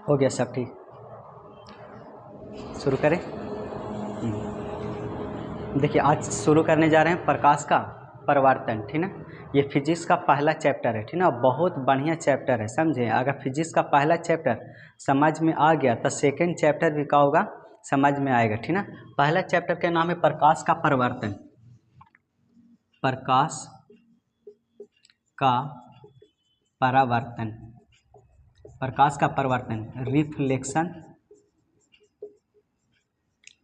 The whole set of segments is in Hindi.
हो गया सब ठीक। शुरू करें। देखिए आज शुरू करने जा रहे हैं प्रकाश का परावर्तन, ठीक ना। ये फिजिक्स का पहला चैप्टर है, ठीक ना। बहुत बढ़िया चैप्टर है, समझे। अगर फिजिक्स का पहला चैप्टर समझ में आ गया तो सेकंड चैप्टर भी क्या होगा, समझ में आएगा, ठीक ना। पहला चैप्टर का नाम है प्रकाश का परावर्तन। प्रकाश का परावर्तन, प्रकाश का परावर्तन,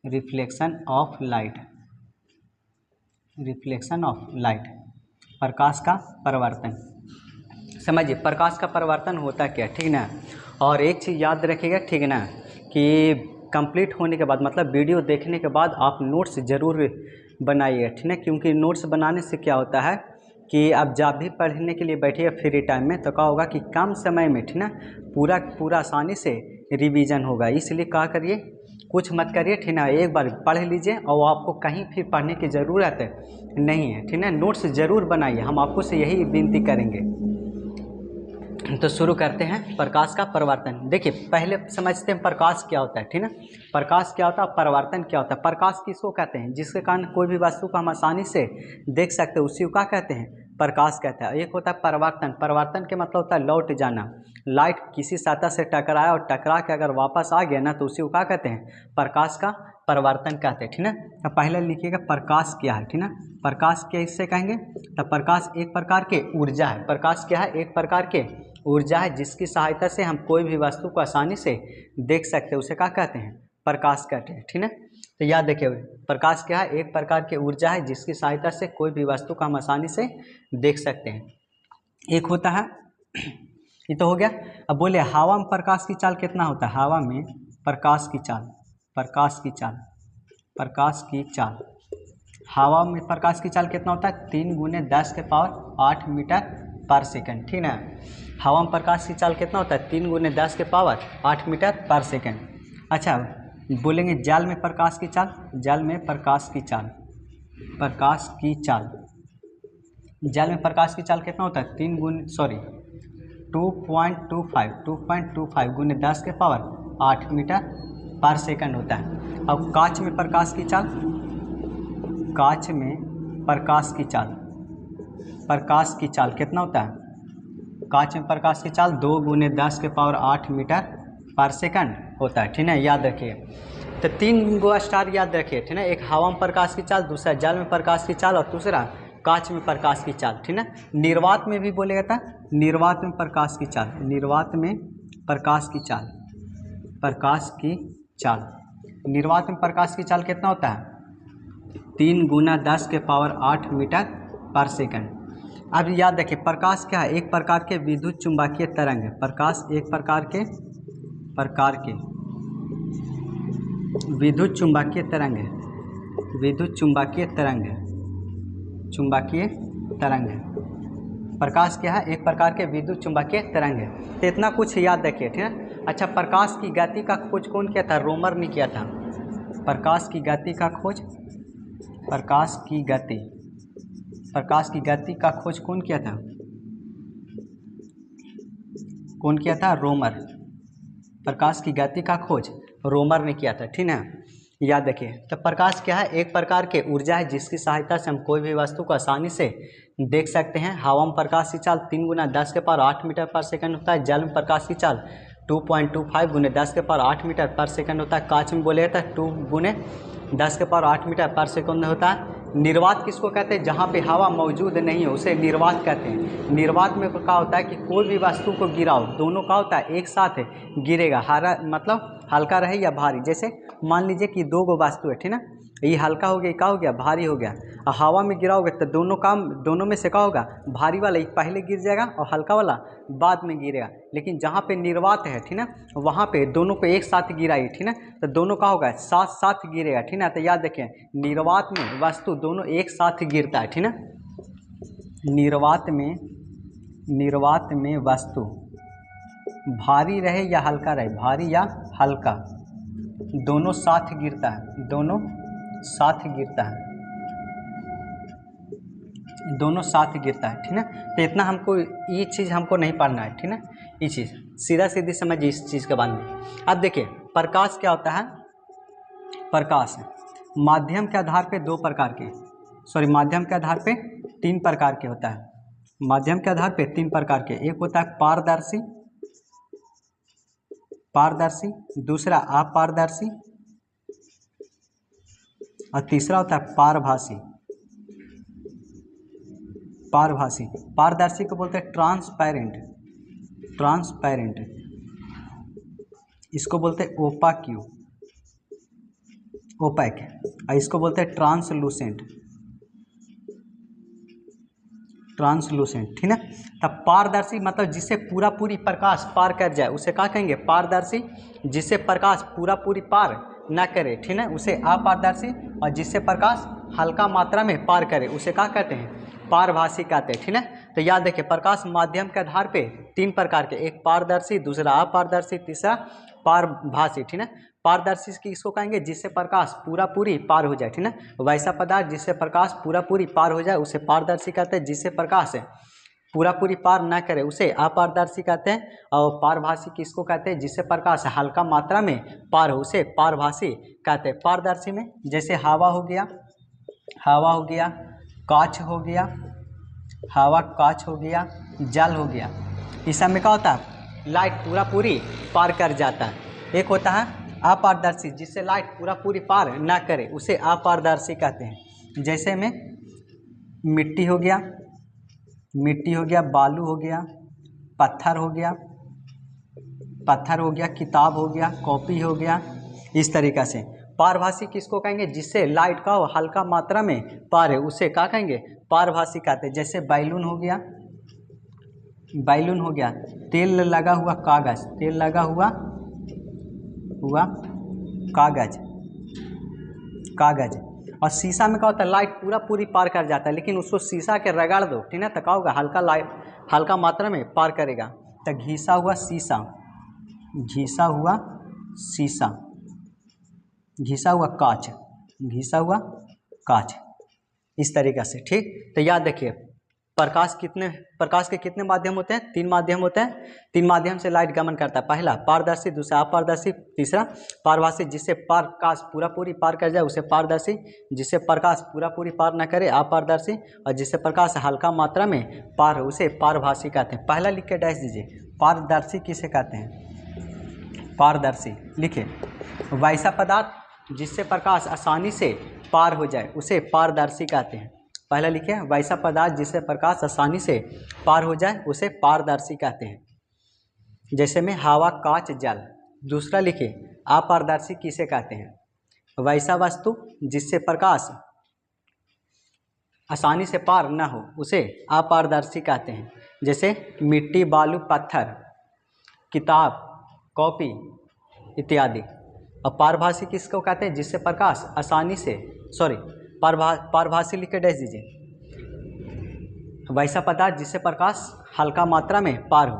reflection of light, reflection of light, प्रकाश का परावर्तन। समझिए प्रकाश का परावर्तन होता क्या, ठीक ना। और एक चीज़ याद रखिएगा, ठीक ना, कि कंप्लीट होने के बाद मतलब वीडियो देखने के बाद आप नोट्स ज़रूर बनाइए, ठीक ना। क्योंकि नोट्स बनाने से क्या होता है कि आप जब भी पढ़ने के लिए बैठिए फ्री टाइम में तो क्या होगा कि कम समय में, ठीक ना, पूरा आसानी से रिवीजन होगा। इसलिए क्या करिए, कुछ मत करिए, ठीक ना। एक बार पढ़ लीजिए और आपको कहीं फिर पढ़ने की ज़रूरत नहीं है, ठीक ना। नोट्स ज़रूर बनाइए, हम आपको से यही विनती करेंगे। तो शुरू करते हैं प्रकाश का परावर्तन। देखिए पहले समझते हैं प्रकाश क्या होता है, ठीक ना। प्रकाश क्या होता है, परावर्तन क्या होता है। प्रकाश किसको कहते हैं, जिसके कारण कोई भी वस्तु को हम आसानी से देख सकते हैं, उसी को क्या कहते हैं, प्रकाश कहते हैं। एक होता है परावर्तन, परावर्तन के मतलब होता है लौट जाना। लाइट किसी सतह से टकराया और टकरा के अगर वापस आ गया ना तो उसी को क्या कहते हैं, प्रकाश का परावर्तन कहते हैं, ठीक ना। तो पहले लिखिएगा प्रकाश क्या है, ठीक ना। प्रकाश क्या इससे कहेंगे, तो प्रकाश एक प्रकार के ऊर्जा है। प्रकाश क्या है, एक प्रकार के ऊर्जा है जिसकी सहायता से हम कोई भी वस्तु को आसानी से देख सकते हैं, उसे क्या कहते हैं, प्रकाश कहते हैं, ठीक ना। तो याद रखिए प्रकाश क्या है, एक प्रकार की ऊर्जा है जिसकी सहायता से कोई भी वस्तु को हम आसानी से देख सकते हैं। एक होता है, ये तो हो गया। अब बोले हवा में प्रकाश की चाल कितना होता है, हवा में प्रकाश की चाल, प्रकाश की चाल, प्रकाश की चाल, हवा में प्रकाश की चाल कितना होता है, 3 × 10⁸ मीटर पर सेकंड, ठीक ना। हवा में प्रकाश की चाल कितना होता है, 3 × 10⁸ मीटर पर सेकंड। अच्छा बोलेंगे जल में प्रकाश की चाल, जल में प्रकाश की चाल, प्रकाश की चाल, जल में प्रकाश की चाल कितना होता है, 2.25 × 10⁸ मीटर पर सेकंड होता है। अब कांच में प्रकाश की चाल, कांच में प्रकाश की चाल, प्रकाश की चाल कितना होता है, कांच में प्रकाश की चाल 2 × 10⁸ मीटर पर सेकंड होता है, ठीक है। याद रखिए, तो 3 गो स्टार याद रखिए, ठीक है। एक हवा में प्रकाश की चाल, दूसरा जल में प्रकाश की चाल और दूसरा कांच में प्रकाश की चाल, ठीक है। निर्वात में भी बोलेगा था, निर्वात में प्रकाश की चाल, निर्वात में प्रकाश की चाल, प्रकाश की चाल, निर्वात में प्रकाश की चाल कितना होता है, 3 × 10⁸ मीटर पर सेकंड। अब याद रखिए प्रकाश क्या है, एक प्रकार के विद्युत चुंबकीय तरंग है। प्रकाश एक प्रकार के विद्युत चुंबकीय तरंग है, विद्युत चुंबकीय तरंग है, चुंबकीय तरंग है। प्रकाश क्या है, एक प्रकार के विद्युत चुंबकीय तरंग है। तो इतना कुछ याद रखिए, ठीक है। अच्छा प्रकाश की गति का खोज कौन किया था, रोमर ने किया था। प्रकाश की गति का खोज, प्रकाश की गति, प्रकाश की गति का खोज कौन किया था, कौन किया था, रोमर। प्रकाश की गति का खोज रोमर ने किया था, ठीक है। याद रखिए तो प्रकाश क्या है, एक प्रकार के ऊर्जा है जिसकी सहायता से हम कोई भी वस्तु को आसानी से देख सकते हैं। हवा में प्रकाश की चाल 3 × 10⁸ मीटर पर सेकंड होता है। जल में प्रकाश की चाल 2.25 × 10⁸ मीटर पर सेकंड होता है। कांच में बोले तो 2 × 10⁸ मीटर पर सेकंड होता है। निर्वात किसको कहते हैं, जहाँ पे हवा मौजूद नहीं है उसे निर्वात कहते हैं। निर्वात में क्या होता है कि कोई भी वस्तु को गिराओ, दोनों का होता है एक साथ गिरेगा, हरा मतलब हल्का रहे या भारी। जैसे मान लीजिए कि 2 गो वस्तु है, ठीक ना, ये हल्का हो गया, क्या हो गया, भारी हो गया। और हवा में गिराओगे तो दोनों में से क्या होगा, भारी वाला पहले गिर जाएगा और हल्का वाला बाद में गिरेगा। लेकिन जहाँ पे निर्वात है, ठीक ना, वहाँ पे दोनों को एक साथ गिराइए, ठीक ना, तो दोनों का होगा साथ साथ गिरेगा, ठीक ना। तो याद रखिए निर्वात में वस्तु दोनों एक साथ गिरता है, ठीक ना। निर्वात में वस्तु भारी रहे या हल्का रहे, भारी या हल्का दोनों साथ गिरता है, दोनों साथ गिरता है। दोनों साथ ही गिरता है, ठीक ना। तो इतना हमको ये चीज़ हमको नहीं पढ़ना है, ठीक ना। ये चीज़ सीधा सीधी समझिए इस चीज़ के बाद में। अब देखिए प्रकाश क्या होता है। प्रकाश माध्यम के आधार पे दो प्रकार के, सॉरी माध्यम के आधार पे 3 प्रकार के होता है। माध्यम के आधार पे 3 प्रकार के, एक होता है पारदर्शी, पारदर्शी, दूसरा अपारदर्शी और तीसरा होता है पारभासी। पारभासी, पारदर्शी को बोलते हैं ट्रांसपेरेंट, ट्रांसपेरेंट, इसको बोलते हैं ओपाक्यू, ओपैक, और इसको बोलते हैं ट्रांसलूसेंट, ट्रांसलूसेंट, ठीक ना। तब पारदर्शी मतलब जिससे पूरा पूरी प्रकाश पार कर जाए उसे क्या कहेंगे, पारदर्शी। जिससे प्रकाश पूरा पूरी पार ना करे, ठीक ना, उसे अपारदर्शी। और जिससे प्रकाश हल्का मात्रा में पार करे उसे क्या कहते हैं, पारभासी कहते हैं, ठीक ना। तो याद देखिए प्रकाश माध्यम के आधार पे 3 प्रकार के, एक पारदर्शी, दूसरा अपारदर्शी, तीसरा पारभासी, ठीक ना। पारदर्शी किसको कहेंगे, जिससे प्रकाश पूरा पूरी पार हो जाए, ठीक ना। वैसा पदार्थ जिससे प्रकाश पूरा पूरी पार हो जाए उसे पारदर्शी कहते हैं। जिससे प्रकाश पूरा पूरी पार ना करे उसे अपारदर्शी कहते हैं। और पारभासी किसको कहते हैं, जिससे प्रकाश हल्का मात्रा में पार हो उसे पारभासी कहते हैं। पारदर्शी में जैसे हवा हो गया, हवा हो गया, कांच हो गया, हवा कांच हो गया, जल हो गया, इस सब में क्या होता है, लाइट पूरा पूरी पार कर जाता है। एक होता है अपारदर्शी, जिससे लाइट पूरा पूरी पार ना करे उसे अपारदर्शी कहते हैं। जैसे में मिट्टी हो गया, मिट्टी हो गया, बालू हो गया, पत्थर हो गया, पत्थर हो गया, किताब हो गया, कॉपी हो गया, इस तरीक़ा से। पारभासी किसको कहेंगे, जिससे लाइट का हल्का मात्रा में पार है उसे क्या कहेंगे, पारभासी कहते हैं। जैसे बैलून हो गया, बैलून हो गया, तेल लगा हुआ कागज़, तेल लगा हुआ कागज़, कागज़। और शीशा में क्या होता है, लाइट पूरा पूरी पार कर जाता है, लेकिन उसको शीशा के रगड़ दो, ठीक है, तो क्या होगा, हल्का लाइट हल्का मात्रा में पार करेगा। तो घिसा हुआ शीशा, घिसा हुआ शीशा, घिसा हुआ कांच, घिसा हुआ कांच, इस तरीक़े से, ठीक। तो याद रखिए प्रकाश के कितने माध्यम होते हैं, 3 माध्यम होते हैं। 3 माध्यम से लाइट गमन करता है, पहला पारदर्शी, दूसरा अपारदर्शी, तीसरा पारभासी। जिससे प्रकाश पूरा पूरी पार कर जाए उसे पारदर्शी, जिससे प्रकाश पूरा पूरी पार न करे अपारदर्शी, और जिससे प्रकाश हल्का मात्रा में पार हो उसे पारभासी कहते हैं। पहला लिख के डैश दीजिए, पारदर्शी किसे कहते हैं, पारदर्शी लिखिए। वैसा पदार्थ जिससे प्रकाश आसानी से पार हो जाए उसे पारदर्शी कहते हैं। पहला लिखिए, वैसा पदार्थ जिससे प्रकाश आसानी से पार हो जाए उसे पारदर्शी कहते हैं। जैसे में हवा कांच जल। दूसरा लिखिए, अपारदर्शी किसे कहते हैं, वैसा वस्तु जिससे प्रकाश आसानी से पार न हो उसे अपारदर्शी कहते हैं। जैसे मिट्टी, बालू, पत्थर, किताब, कॉपी इत्यादि। और पारभासी किसको कहते हैं, जिससे प्रकाश आसानी से, सॉरी पारभासी लिख के डैश दीजिए। वैसा पदार्थ जिससे प्रकाश हल्का मात्रा में पार हो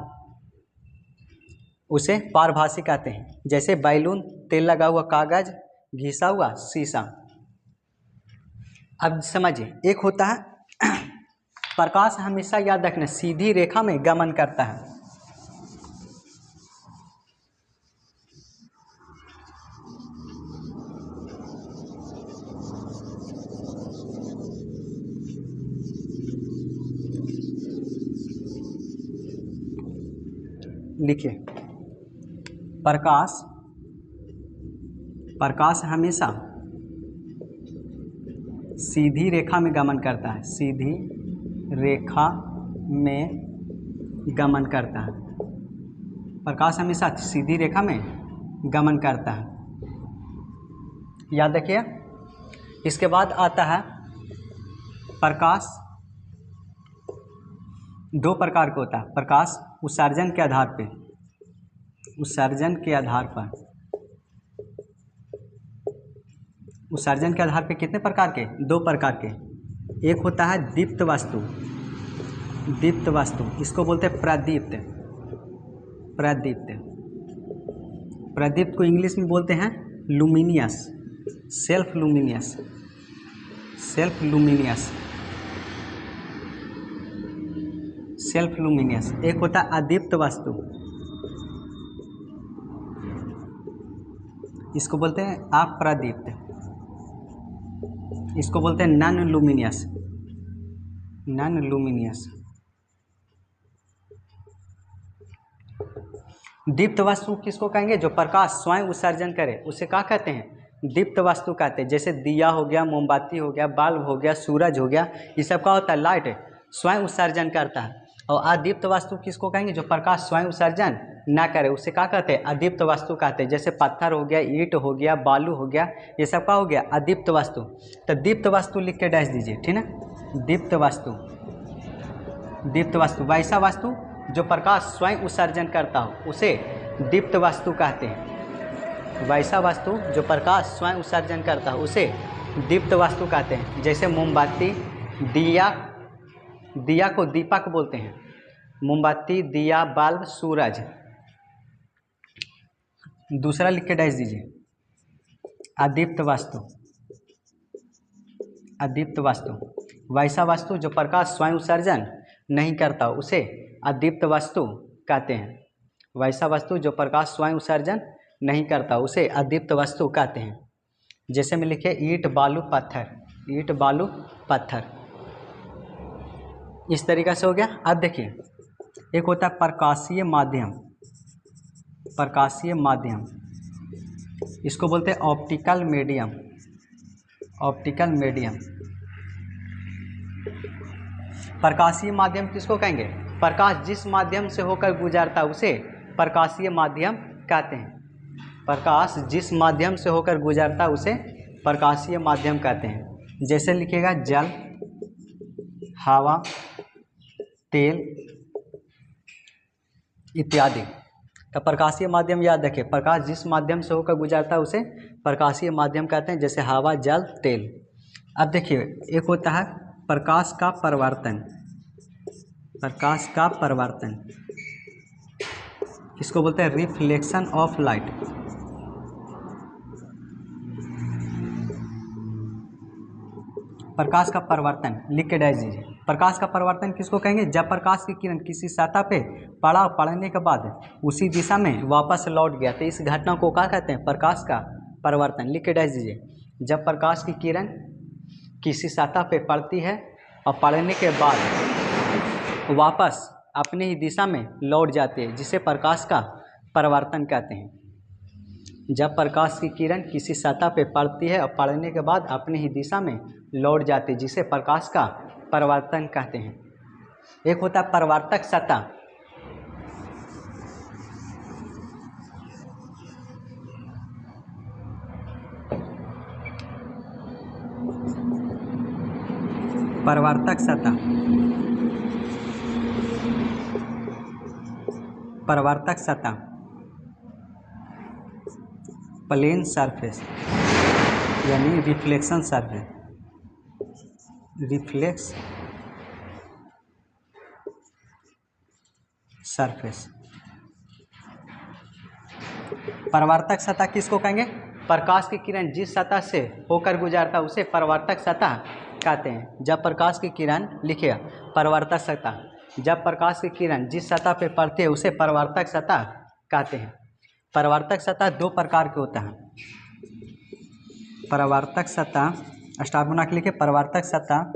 उसे पारभासी कहते हैं। जैसे बैलून, तेल लगा हुआ कागज, घिसा हुआ शीशा। अब समझिए, एक होता है प्रकाश, हमेशा याद रखना सीधी रेखा में गमन करता है। लिखिए, प्रकाश हमेशा सीधी रेखा में गमन करता है, सीधी रेखा में गमन करता है। प्रकाश हमेशा सीधी रेखा में गमन करता है, याद रखिए। इसके बाद आता है प्रकाश 2 प्रकार का होता है। प्रकाश उत्सर्जन के आधार पे, उत्सर्जन के आधार पर, उत्सर्जन के आधार पे कितने प्रकार के, 2 प्रकार के। एक होता है दीप्त वस्तु, दीप्त वस्तु, इसको बोलते हैं प्रदीप्त, प्रदीप्त। प्रदीप्त को इंग्लिश में बोलते हैं luminous, self luminous, self luminous. Self luminous. एक होता है अदीप्त वस्तु, इसको बोलते हैं अप्रदीप्त, इसको बोलते हैं नॉन लुमिनियस, नॉन लुमिनियस। दीप्त वस्तु किसको कहेंगे? जो प्रकाश स्वयं उत्सर्जन करे उसे क्या कहते हैं? दीप्त वस्तु कहते हैं। जैसे दिया हो गया, मोमबत्ती हो गया, बल्ब हो गया, सूरज हो गया, ये सब क्या होता है? लाइट स्वयं उत्सर्जन करता है। और अदीप्त वस्तु किसको कहेंगे? जो प्रकाश स्वयं उत्सर्जन ना करे उसे क्या कहते हैं? अदीप्त वस्तु कहते हैं। जैसे पत्थर हो गया, ईंट हो गया, बालू हो गया, ये सब क्या हो गया? अदीप्त वस्तु। तो दीप्त वस्तु लिख के डैश दीजिए, ठीक है। दीप्त वस्तु, दीप्त वस्तु वैसा वस्तु जो प्रकाश स्वयं उत्सर्जन करता हो उसे दीप्त वस्तु कहते हैं। वैसा वस्तु जो प्रकाश स्वयं उत्सर्जन करता हो उसे दीप्त वस्तु कहते हैं। जैसे मोमबत्ती, दिया, दिया को दीपक बोलते हैं, मोमबत्ती, दिया, बल्ब, सूरज। दूसरा लिख के डैश दीजिए, अदीप्त वस्तु, अदीप्त वस्तु वैसा वस्तु जो प्रकाश स्वयं उत्सर्जन नहीं करता उसे अदीप्त वस्तु कहते हैं। वैसा वस्तु जो प्रकाश स्वयं उत्सर्जन नहीं करता उसे अदीप्त वस्तु कहते हैं। जैसे में लिखे ईंट, बालू, पत्थर, ईंट, बालू, पत्थर, इस तरीक़ा से हो गया। अब देखिए एक होता है प्रकाशीय माध्यम, प्रकाशीय माध्यम, इसको बोलते हैं ऑप्टिकल मीडियम, ऑप्टिकल मीडियम। प्रकाशीय माध्यम किसको कहेंगे? प्रकाश जिस माध्यम से होकर गुजरता है उसे प्रकाशीय माध्यम कहते हैं। प्रकाश जिस माध्यम से होकर गुजरता है उसे प्रकाशीय माध्यम कहते हैं। जैसे लिखिएगा जल, हवा, तेल इत्यादि। तो प्रकाशीय माध्यम याद रखें, प्रकाश जिस माध्यम से होकर गुजरता है उसे प्रकाशीय माध्यम कहते हैं। जैसे हवा, जल, तेल। अब देखिए एक होता है प्रकाश का परावर्तन, प्रकाश का परावर्तन, इसको बोलते हैं रिफ्लेक्शन ऑफ लाइट। प्रकाश का परावर्तन लिख के डाल दीजिए। प्रकाश का परावर्तन किसको कहेंगे? जब प्रकाश की किरण किसी सतह पे पड़ने के बाद उसी दिशा में वापस लौट गया तो इस घटना को क्या कहते हैं? प्रकाश का परावर्तन। लिख के डाल दीजिए, जब प्रकाश की किरण किसी सतह पे पड़ती है और पड़ने के बाद वापस अपने ही दिशा में लौट जाती है जिसे प्रकाश का परावर्तन कहते हैं। जब प्रकाश की किरण किसी सतह पे पड़ती है और पड़ने के बाद अपनी ही दिशा में लौट जाती है जिसे प्रकाश का परावर्तन कहते हैं। एक होता है परावर्तक सतह, परावर्तक सतह, परावर्तक सतह, प्लेन सरफेस यानी रिफ्लेक्शन सरफेस, रिफ्लेक्स सरफेस। परावर्तक सतह किसको कहेंगे? प्रकाश की किरण जिस सतह से होकर गुजरता है उसे परावर्तक सतह कहते हैं। जब प्रकाश की किरण, लिखिएगा परावर्तक सतह, जब प्रकाश की किरण जिस सतह पे पड़ती है उसे परावर्तक सतह कहते हैं। परावर्तक सतह दो प्रकार के होता है। परावर्तक सतह, स्टार बना के लिखिए, परावर्तक सतह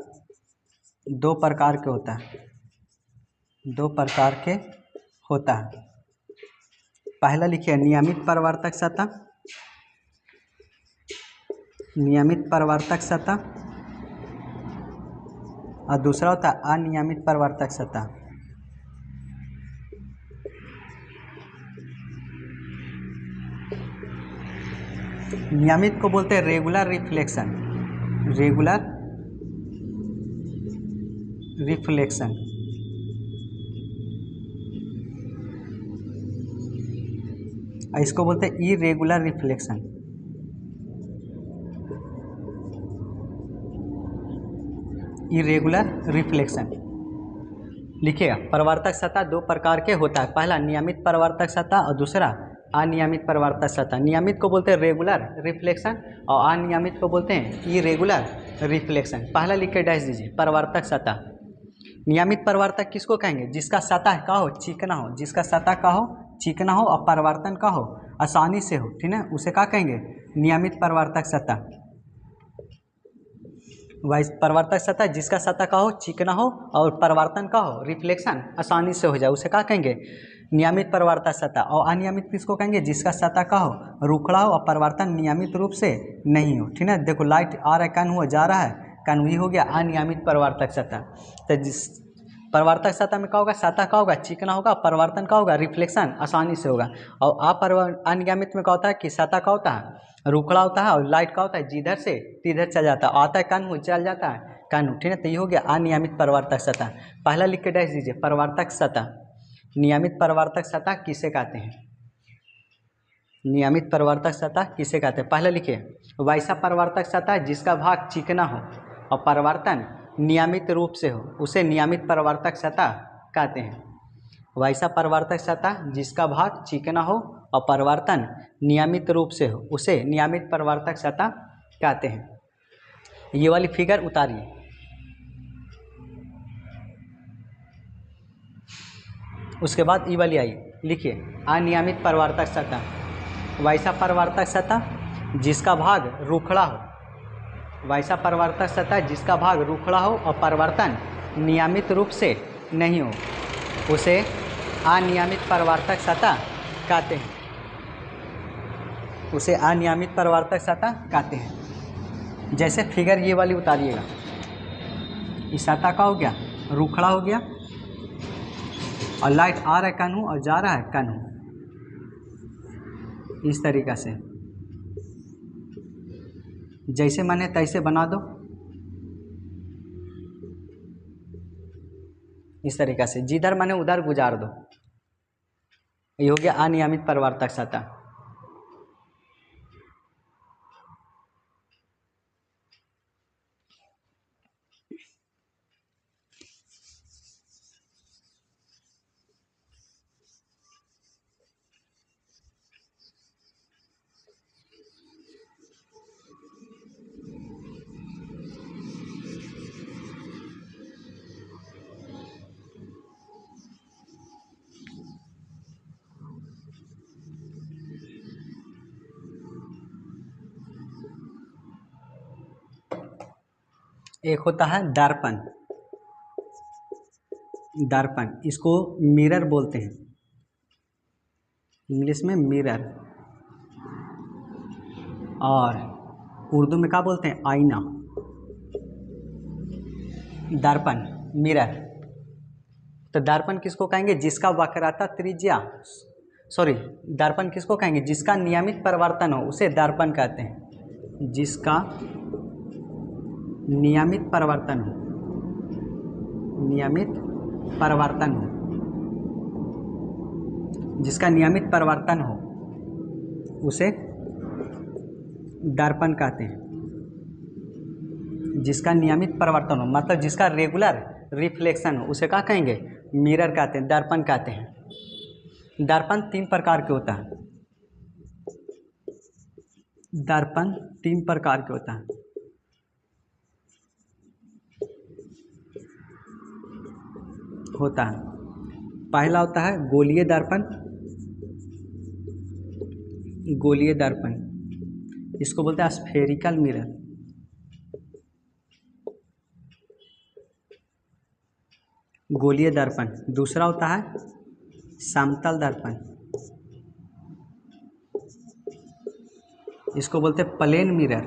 दो प्रकार के होता है, दो प्रकार के होता है। पहला लिखिए नियमित परावर्तक सतह, नियमित परावर्तक सतह, और दूसरा होता है अनियमित परावर्तक सतह। नियमित को बोलते हैं रेगुलर रिफ्लेक्शन, रेगुलर रिफ्लेक्शन। इसको बोलते हैं इरेगुलर रिफ्लेक्शन। Irregular reflection. लिखिएगा परावर्तक सतह दो प्रकार के होता है, पहला नियमित परावर्तक सतह और दूसरा अनियमित परावर्तक सतह। नियमित को बोलते हैं रेगुलर रिफ्लेक्शन और अनियमित को बोलते हैं इरेगुलर रिफ्लेक्शन। पहला लिख के डैश दीजिए, परावर्तक सतह। नियमित परावर्तक किसको कहेंगे? जिसका सतह का हो, चिकना हो, जिसका सतह का हो, चिकना हो और परावर्तन का हो, आसानी से हो, ठीक है, उसे क्या कहेंगे? नियमित परावर्तक सतह। परावर्तक सतह जिसका सतह का हो, चिकना हो और परावर्तन का हो, रिफ्लेक्शन आसानी से हो जाए, उसे क्या कहेंगे? नियमित परावर्तक सतह। और अनियमित किसको कहेंगे? जिसका सतह का हो, रुखड़ा हो और परावर्तन नियमित रूप से नहीं हो, ठीक है। देखो लाइट आ रहा है, कन हुआ जा रहा है, कन ही हो गया अनियमित परावर्तक सतह। तो जिस परावर्तक सतह में क्या होगा? सतह का होगा, चिकना होगा, परावर्तन का होगा, रिफ्लेक्शन आसानी से होगा। और अनियमित में क्या होता है कि सतह का होता है, रुखड़ा होता है और लाइट का होता है, जिधर से तिधर चल जाता है, आता है कन चल जाता है कन, ठीक है। तो ये हो गया अनियमित परावर्तक सतह। पहला लिख के डैश दीजिए, परावर्तक सतह। नियमित परावर्तक सतह किसे कहते हैं? नियमित परावर्तक सतह किसे कहते हैं? पहले लिखिए, वैसा परावर्तक सतह जिसका भाग चिकना हो और परावर्तन नियमित रूप से हो, उसे नियमित परावर्तक सतह कहते हैं। वैसा परावर्तक सतह जिसका भाग चिकना हो और परावर्तन नियमित रूप से हो, उसे नियमित परावर्तक सतह कहते हैं। ये वाली फिगर उतारिए। उसके बाद ये वाली आई, लिखिए अनियमित परावर्तक सतह। वैसा परावर्तक सतह जिसका भाग रुखड़ा हो, वैसा परावर्तक सतह जिसका भाग रुखड़ा हो और परावर्तन नियमित रूप से नहीं हो, उसे अनियमित परावर्तक सतह कहते हैं। उसे अनियमित परावर्तक सतह कहते हैं। जैसे फिगर ये वाली उतारिएगा, इस सतह का हो गया, रुखड़ा हो गया और लाइट आ रहा है कन्हू और जा रहा है कन्हू, इस तरीक़ा से जैसे माने तैसे बना दो, इस तरीक़ा से जिधर माने उधर गुजार दो। ये हो गया अनियमित परावर्तक सतह। एक होता है दर्पण। दर्पण इसको मिरर बोलते हैं, इंग्लिश में मिरर, और उर्दू में क्या बोलते हैं? आईना। दर्पण, मिरर। तो दर्पण किसको कहेंगे? जिसका वक्रता त्रिज्या, सॉरी, दर्पण किसको कहेंगे? जिसका नियमित परावर्तन हो, उसे दर्पण कहते हैं। जिसका नियमित परावर्तन हो, नियमित परावर्तन हो, जिसका नियमित परावर्तन हो, उसे दर्पण कहते हैं। जिसका नियमित परावर्तन हो मतलब जिसका रेगुलर रिफ्लेक्शन हो, उसे क्या कहेंगे? मिरर कहते हैं, दर्पण कहते हैं। दर्पण 3 प्रकार के होता है। दर्पण 3 प्रकार के होता है। पहला होता है गोलीय दर्पण। गोलीय दर्पण इसको बोलते हैं स्फेरिकल मिरर। गोलीय दर्पण। दूसरा होता है समतल दर्पण, इसको बोलते हैं प्लेन मिरर।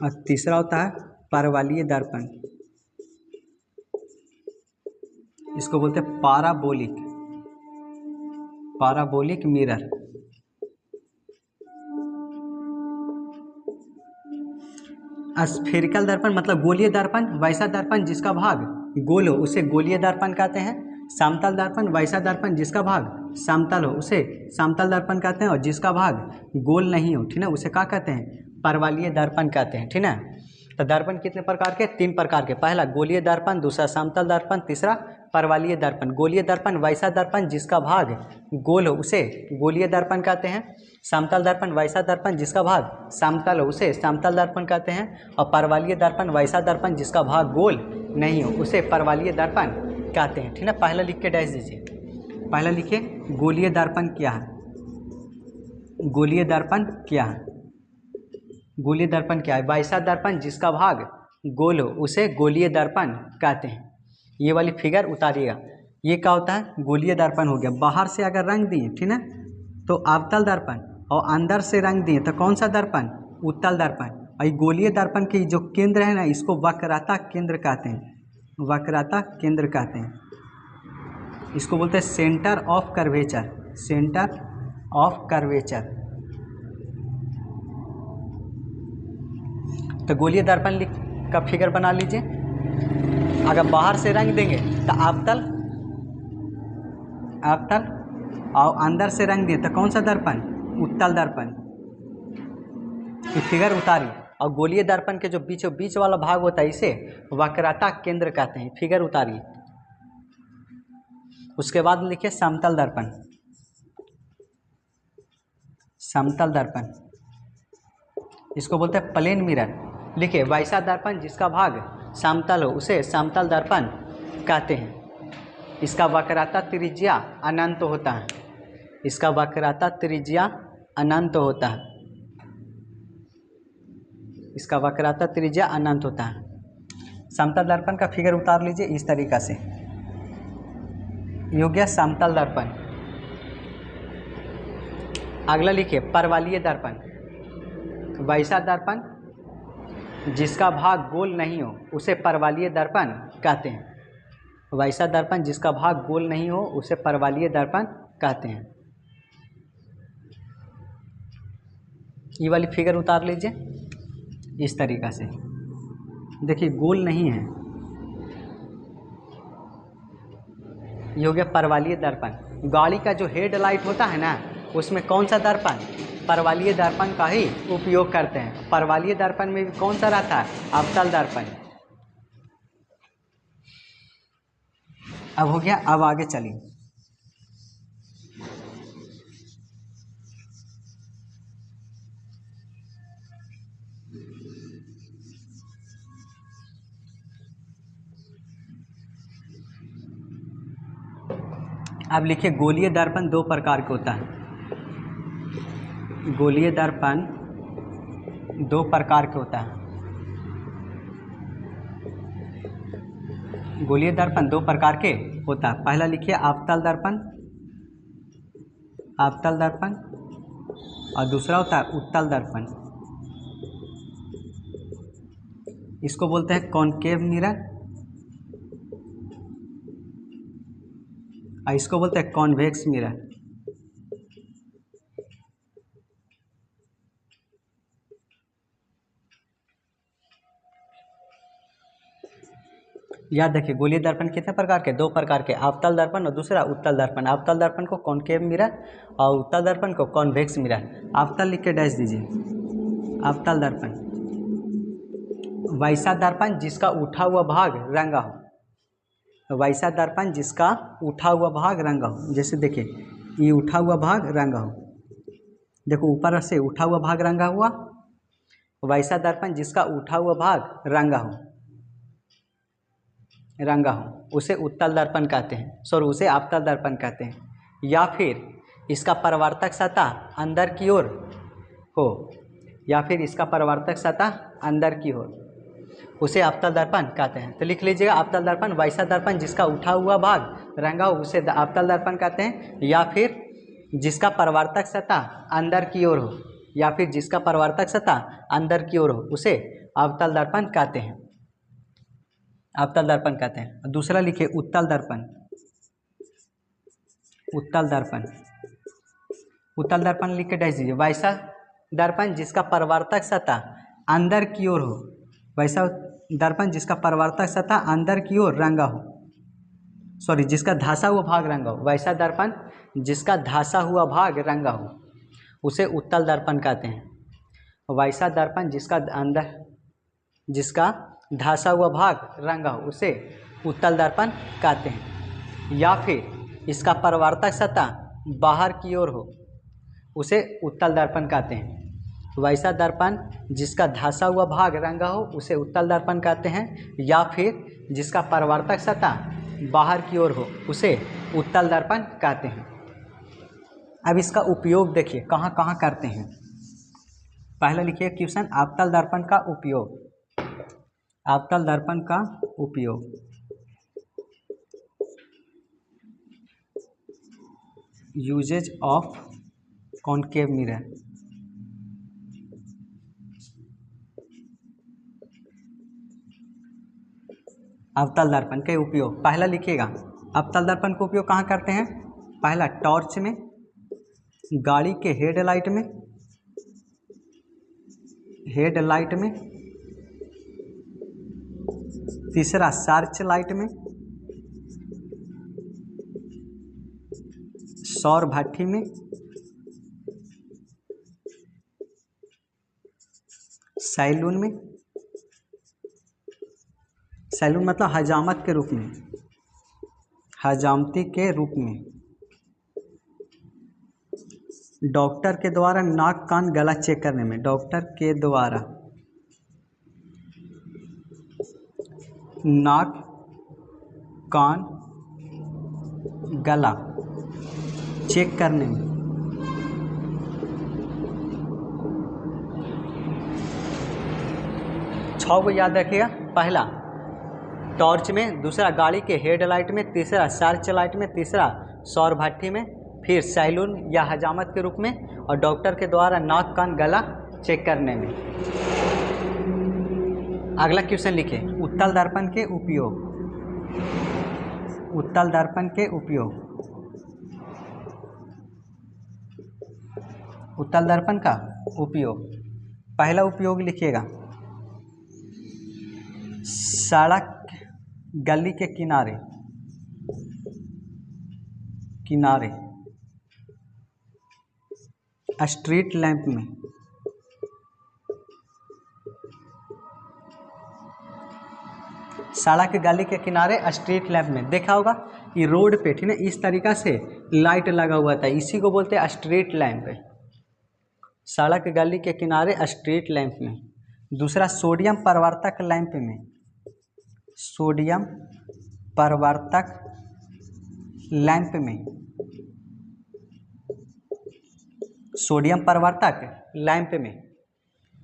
और तीसरा होता है परवलयीय दर्पण, इसको बोलते हैं पाराबोलिक मिरर। स्फेरिकल दर्पण मतलब गोलीय दर्पण, वैसा दर्पण जिसका भाग गोल हो, उसे गोलीय दर्पण कहते हैं। समतल दर्पण वैसा दर्पण जिसका भाग समतल हो, उसे समतल दर्पण कहते हैं। और जिसका भाग गोल नहीं हो, ठीक है, उसे क्या कहते हैं? परवलयीय दर्पण कहते हैं, ठीक है। तो दर्पण कितने प्रकार के? 3 प्रकार के। पहला गोलीय दर्पण, दूसरा समतल दर्पण, तीसरा परवलयीय दर्पण। गोलीय दर्पण वैसा दर्पण जिसका भाग गोल हो उसे गोलीय दर्पण कहते हैं। समतल दर्पण वैसा दर्पण जिसका भाग समतल हो उसे समतल दर्पण कहते हैं। और परवलयीय दर्पण वैसा दर्पण जिसका भाग गोल नहीं हो उसे परवलयीय दर्पण कहते हैं। ठीक है, पहला लिख के डैश दीजिए। पहला लिखिए गोलीय दर्पण क्या है। गोलीय दर्पण क्या है? गोलीय दर्पण क्या है? वैसा दर्पण जिसका भाग गोल हो उसे गोलीय दर्पण कहते हैं। ये वाली फिगर उतारिएगा। ये क्या होता है? गोलीय दर्पण हो गया। बाहर से अगर रंग दिए, ठीक है, तो अवतल दर्पण, और अंदर से रंग दिए तो कौन सा दर्पण? उत्तल दर्पण। और ये गोलीय दर्पण की जो केंद्र है ना, इसको वक्रता केंद्र कहते हैं। वक्रता केंद्र कहते हैं। इसको बोलते हैं centre of curvature. Centre of curvature. तो गोलीय दर्पण का फिगर बना लीजिए। अगर बाहर से रंग देंगे तो अवतल, अवतल, और अंदर से रंग दिए तो कौन सा दर्पण? उत्तल दर्पण। ये फिगर उतारिए। और गोलीय दर्पण के जो बीचों बीच वाला भाग होता है इसे वक्रता केंद्र कहते हैं। फिगर उतारिए। उसके बाद लिखिए समतल दर्पण। समतल दर्पण, इसको बोलते हैं प्लेन मिरर। लिखिए वैसा दर्पण जिसका भाग समतल हो उसे समतल दर्पण कहते हैं। इसका वक्रता त्रिज्या अनंत होता है। इसका वक्रता त्रिज्या अनंत होता है। इसका वक्रता त्रिज्या अनंत होता है। समतल दर्पण का फिगर उतार लीजिए इस तरीका से। ये हो गया समतल दर्पण। अगला लिखिए परवलयीय दर्पण। वैसा दर्पण जिसका भाग गोल नहीं हो उसे परवलयीय दर्पण कहते हैं। वैसा दर्पण जिसका भाग गोल नहीं हो उसे परवलयीय दर्पण कहते हैं। ये वाली फिगर उतार लीजिए इस तरीका से। देखिए गोल नहीं है। ये हो गया परवलयीय दर्पण। गाड़ी का जो हेडलाइट होता है ना, उसमें कौन सा दर्पण? परवलयीय दर्पण का ही उपयोग करते हैं। परवलयीय दर्पण में भी कौन सा रहता है? अवतल दर्पण। अब हो गया। अब आगे चलिए। अब लिखिए गोलीय दर्पण दो प्रकार के होता है। गोलीय दर्पण दो प्रकार के होता है। गोलीय दर्पण दो प्रकार के होता है। पहला लिखिए अवतल दर्पण। अवतल दर्पण। और दूसरा होता है उत्तल दर्पण। इसको बोलते हैं कॉनकेव मिरर, और इसको बोलते हैं कॉन्वेक्स मिरर। याद रखिए गोलीय दर्पण कितने प्रकार के? दो प्रकार के। अवतल दर्पण और दूसरा उत्तल दर्पण। अवतल दर्पण को कॉनकेव मिरर और उत्तल दर्पण को कॉन्वेक्स मिरर। अवतल लिख के डैश दीजिए। अवतल दर्पण वैसा दर्पण जिसका उठा हुआ भाग रंगा हो। वैसा दर्पण जिसका उठा हुआ भाग रंगा हो। जैसे देखिए ये उठा हुआ भाग रंगा हो। देखो ऊपर से उठा हुआ भाग रंगा हुआ। वैसा दर्पण जिसका उठा हुआ भाग रंगा हो, रंगा हो, उसे उत्तल दर्पण कहते हैं। सॉरी, उसे अवतल दर्पण कहते हैं। या फिर इसका परावर्तक सतह अंदर की ओर हो, या फिर इसका परावर्तक सतह अंदर की ओर, उसे अवतल दर्पण कहते हैं। तो लिख लीजिएगा अवतल दर्पण वैसा दर्पण जिसका उठा हुआ भाग रंगा हो उसे अवतल दर्पण कहते हैं। या फिर जिसका परावर्तक सतह अंदर की ओर हो, या फिर जिसका परावर्तक सतह अंदर की ओर हो उसे अवतल दर्पण कहते हैं। अवतल दर्पण कहते हैं। दूसरा लिखिए उत्तल दर्पण। उत्तल दर्पण। उत्तल दर्पण लिख के डैश दीजिए। वैसा दर्पण जिसका परावर्तक सतह अंदर की ओर हो। वैसा दर्पण जिसका परावर्तक सतह अंदर की ओर रंगा हो, सॉरी जिसका धंसा हुआ भाग रंगा हो। वैसा दर्पण जिसका धंसा हुआ भाग रंगा हो उसे उत्तल दर्पण कहते हैं। वैसा दर्पण जिसका धंसा हुआ भाग रंगा हो उसे उत्तल दर्पण कहते हैं। या फिर इसका परावर्तक सतह बाहर की ओर हो उसे उत्तल दर्पण कहते हैं। वैसा दर्पण जिसका धंसा हुआ भाग रंगा हो उसे उत्तल दर्पण कहते हैं, या फिर जिसका परावर्तक सतह बाहर की ओर हो उसे उत्तल दर्पण कहते हैं। अब इसका उपयोग देखिए कहाँ कहाँ करते हैं। पहले लिखिए क्वेश्चन, अवतल दर्पण का उपयोग। अवतल दर्पण का उपयोग यूजेज ऑफ कॉनकेव मिरर। अवतल दर्पण के उपयोग पहला लिखिएगा। अवतल दर्पण का उपयोग कहाँ करते हैं? पहला टॉर्च में, गाड़ी के हेडलाइट में, तीसरा सर्च लाइट में, सौर भट्ठी में, सैलून में। सैलून मतलब हजामत के रूप में, हजामती के रूप में। डॉक्टर के द्वारा नाक कान गला चेक करने में, डॉक्टर के द्वारा नाक कान गला चेक करने में। छः को याद रखिएगा। पहला टॉर्च में, दूसरा गाड़ी के हेडलाइट में, तीसरा सर्च लाइट में, तीसरा सौर भट्ठी में, फिर सैलून या हजामत के रूप में, और डॉक्टर के द्वारा नाक कान गला चेक करने में। अगला क्वेश्चन लिखिए, उत्तल दर्पण के उपयोग। उत्तल दर्पण के उपयोग, उत्तल दर्पण का उपयोग। पहला उपयोग लिखिएगा, सड़क गली के किनारे, स्ट्रीट लैंप में, सड़क गली के किनारे स्ट्रीट लैंप में। देखा होगा ये रोड पे, ठीक है, इस तरीक़ा से लाइट लगा हुआ था, इसी को बोलते हैं स्ट्रीट लैंप। सड़क गली के किनारे स्ट्रीट लैंप में। दूसरा सोडियम परावर्तक लैंप में, सोडियम परावर्तक लैंप में, सोडियम परावर्तक लैंप में।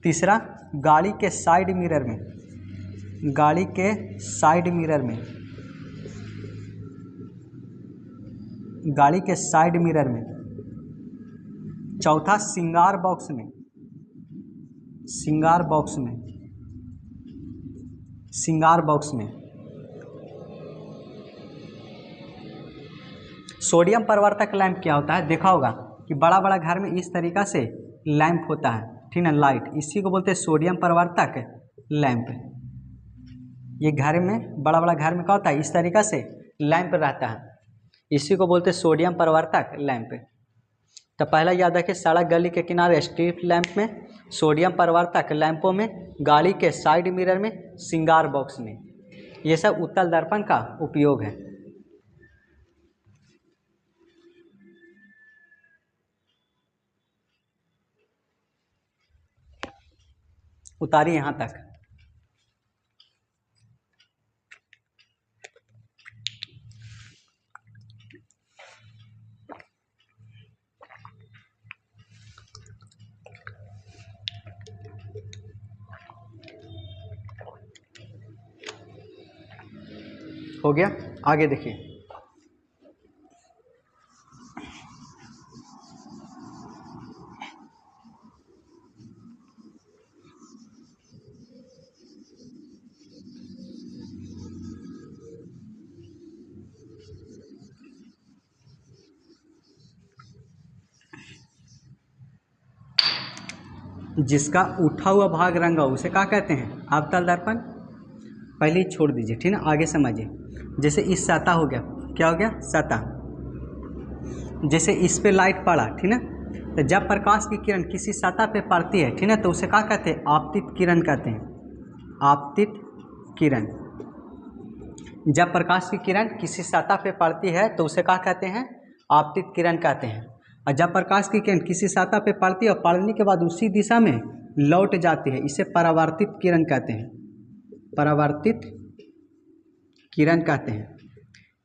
तीसरा गाड़ी के साइड मिरर में, गाड़ी के साइड मिरर में, गाड़ी के साइड मिरर में। चौथा सिंगार बॉक्स में, सिंगार बॉक्स में, सिंगार बॉक्स में। सोडियम परावर्तक लैंप क्या होता है? देखा होगा कि बड़ा बड़ा घर में इस तरीक़ा से लैंप होता है, ठीक है, लाइट, इसी को बोलते हैं सोडियम परावर्तक लैंप। ये घर में, बड़ा बड़ा घर में क्या होता है, इस तरीक़ा से लैंप रहता है, इसी को बोलते हैं सोडियम परावर्तक लैंप। तो पहला याद रखिए, सड़क गली के किनारे स्ट्रीट लैंप में, सोडियम परावर्तक लैंपों में, गाड़ी के साइड मिरर में, सिंगार बॉक्स में। ये सब उत्तल दर्पण का उपयोग है। उतारिए यहाँ तक। हो गया, आगे देखिए। जिसका उठा हुआ भाग रंगा उसे क्या कहते हैं? अवतल दर्पण। पहले ही छोड़ दीजिए, ठीक है, आगे समझिए। जैसे इस सतह हो गया, क्या हो गया? सतह। जैसे इस पे लाइट पड़ा, ठीक है, तो जब प्रकाश की किरण किसी सतह पे पड़ती है, ठीक है, तो उसे क्या कहते हैं? आपतित किरण कहते हैं, आपतित किरण। जब प्रकाश की किरण किसी सतह पे पड़ती है तो उसे क्या कहते हैं? आपतित किरण कहते हैं। और जब प्रकाश की किरण किसी सतह पे पड़ती है और पड़ने के बाद उसी दिशा में लौट जाती है, इसे परावर्तित किरण कहते हैं। परावर्तित किरण कहते हैं।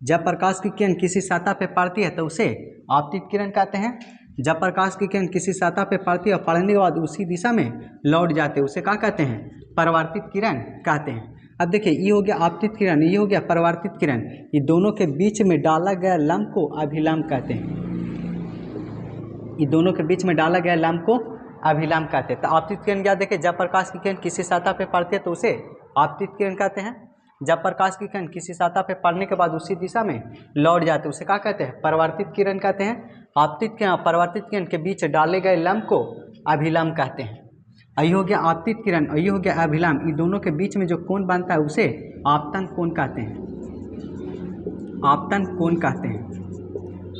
जब प्रकाश की किरण किसी सतह पे पड़ती है तो उसे आपतित किरण कहते हैं। जब प्रकाश की किरण किसी सतह पे पड़ती है और पड़ने के बाद उसी दिशा में लौट जाते हैं, उसे क्या कहते हैं? परावर्तित किरण कहते हैं। अब देखिए, ये हो गया आपतित किरण, ये हो गया परावर्तित किरण। ये दोनों के बीच में डाला गया लंब को अभिलंब कहते हैं। ये दोनों के बीच में डाला गया लंब को अभिलंब कहते हैं। तो आपतित किरण क्या, देखिए, जब प्रकाश की किरण किसी सतह पे पड़ती है तो उसे आपतित किरण कहते हैं। जब प्रकाश की किरण किसी सतह पे पड़ने के बाद उसी दिशा में लौट जाते हैं, उसे क्या कहते हैं? परावर्तित किरण कहते हैं। आपतित किरण और परावर्तित किरण के बीच डाले गए लंब को अभिलंब कहते हैं। ये हो गया आपतित किरण और ये हो गया अभिलंब। ये दोनों के बीच में जो कोण बनता है उसे आपतन कोण कहते हैं। आपतन कोण कहते हैं।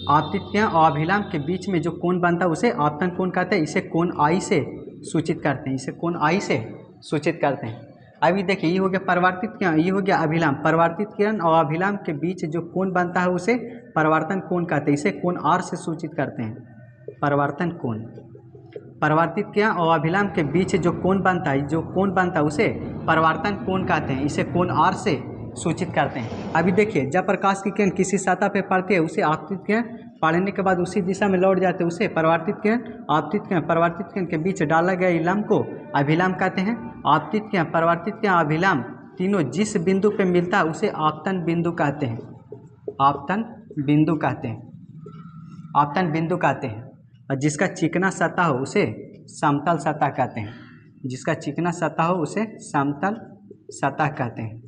आपतित किरण और अभिलंब के बीच में जो कोण बनता है उसे आपतन कोण कहते हैं। इसे कोण आई से सूचित करते हैं। इसे कोण आई से सूचित करते हैं। अभी देखिए, ये हो गया परावर्तित किरण, ये हो गया अभिलंब। परावर्तित किरण और अभिलंब के बीच जो कोण बनता है उसे परावर्तन कोण कहते हैं। इसे कोण आर से सूचित करते हैं। परावर्तन कोण। परावर्तित किरण और अभिलंब के बीच जो कोण बनता है उसे परावर्तन कोण कहते हैं। इसे कोण आर से सूचित करते हैं। अभी देखिए, जब प्रकाश की किरण किसी सतह पे पड़ती है उसे आपतित किरण, पड़ने के बाद उसी दिशा में लौट जाते हैं उसे परावर्तित किरण। आपतित किरण परावर्तित किरण के बीच डाला गया लंब को अभिलंब कहते हैं। आपतित किरण, परावर्तित किरण, अभिलंब तीनों जिस बिंदु पे मिलता है उसे आपतन बिंदु कहते हैं। आपतन बिंदु कहते हैं। आपतन बिंदु कहते हैं। और जिसका चिकना सतह हो उसे समतल सतह कहते हैं। जिसका चिकना सतह हो उसे समतल सतह कहते हैं।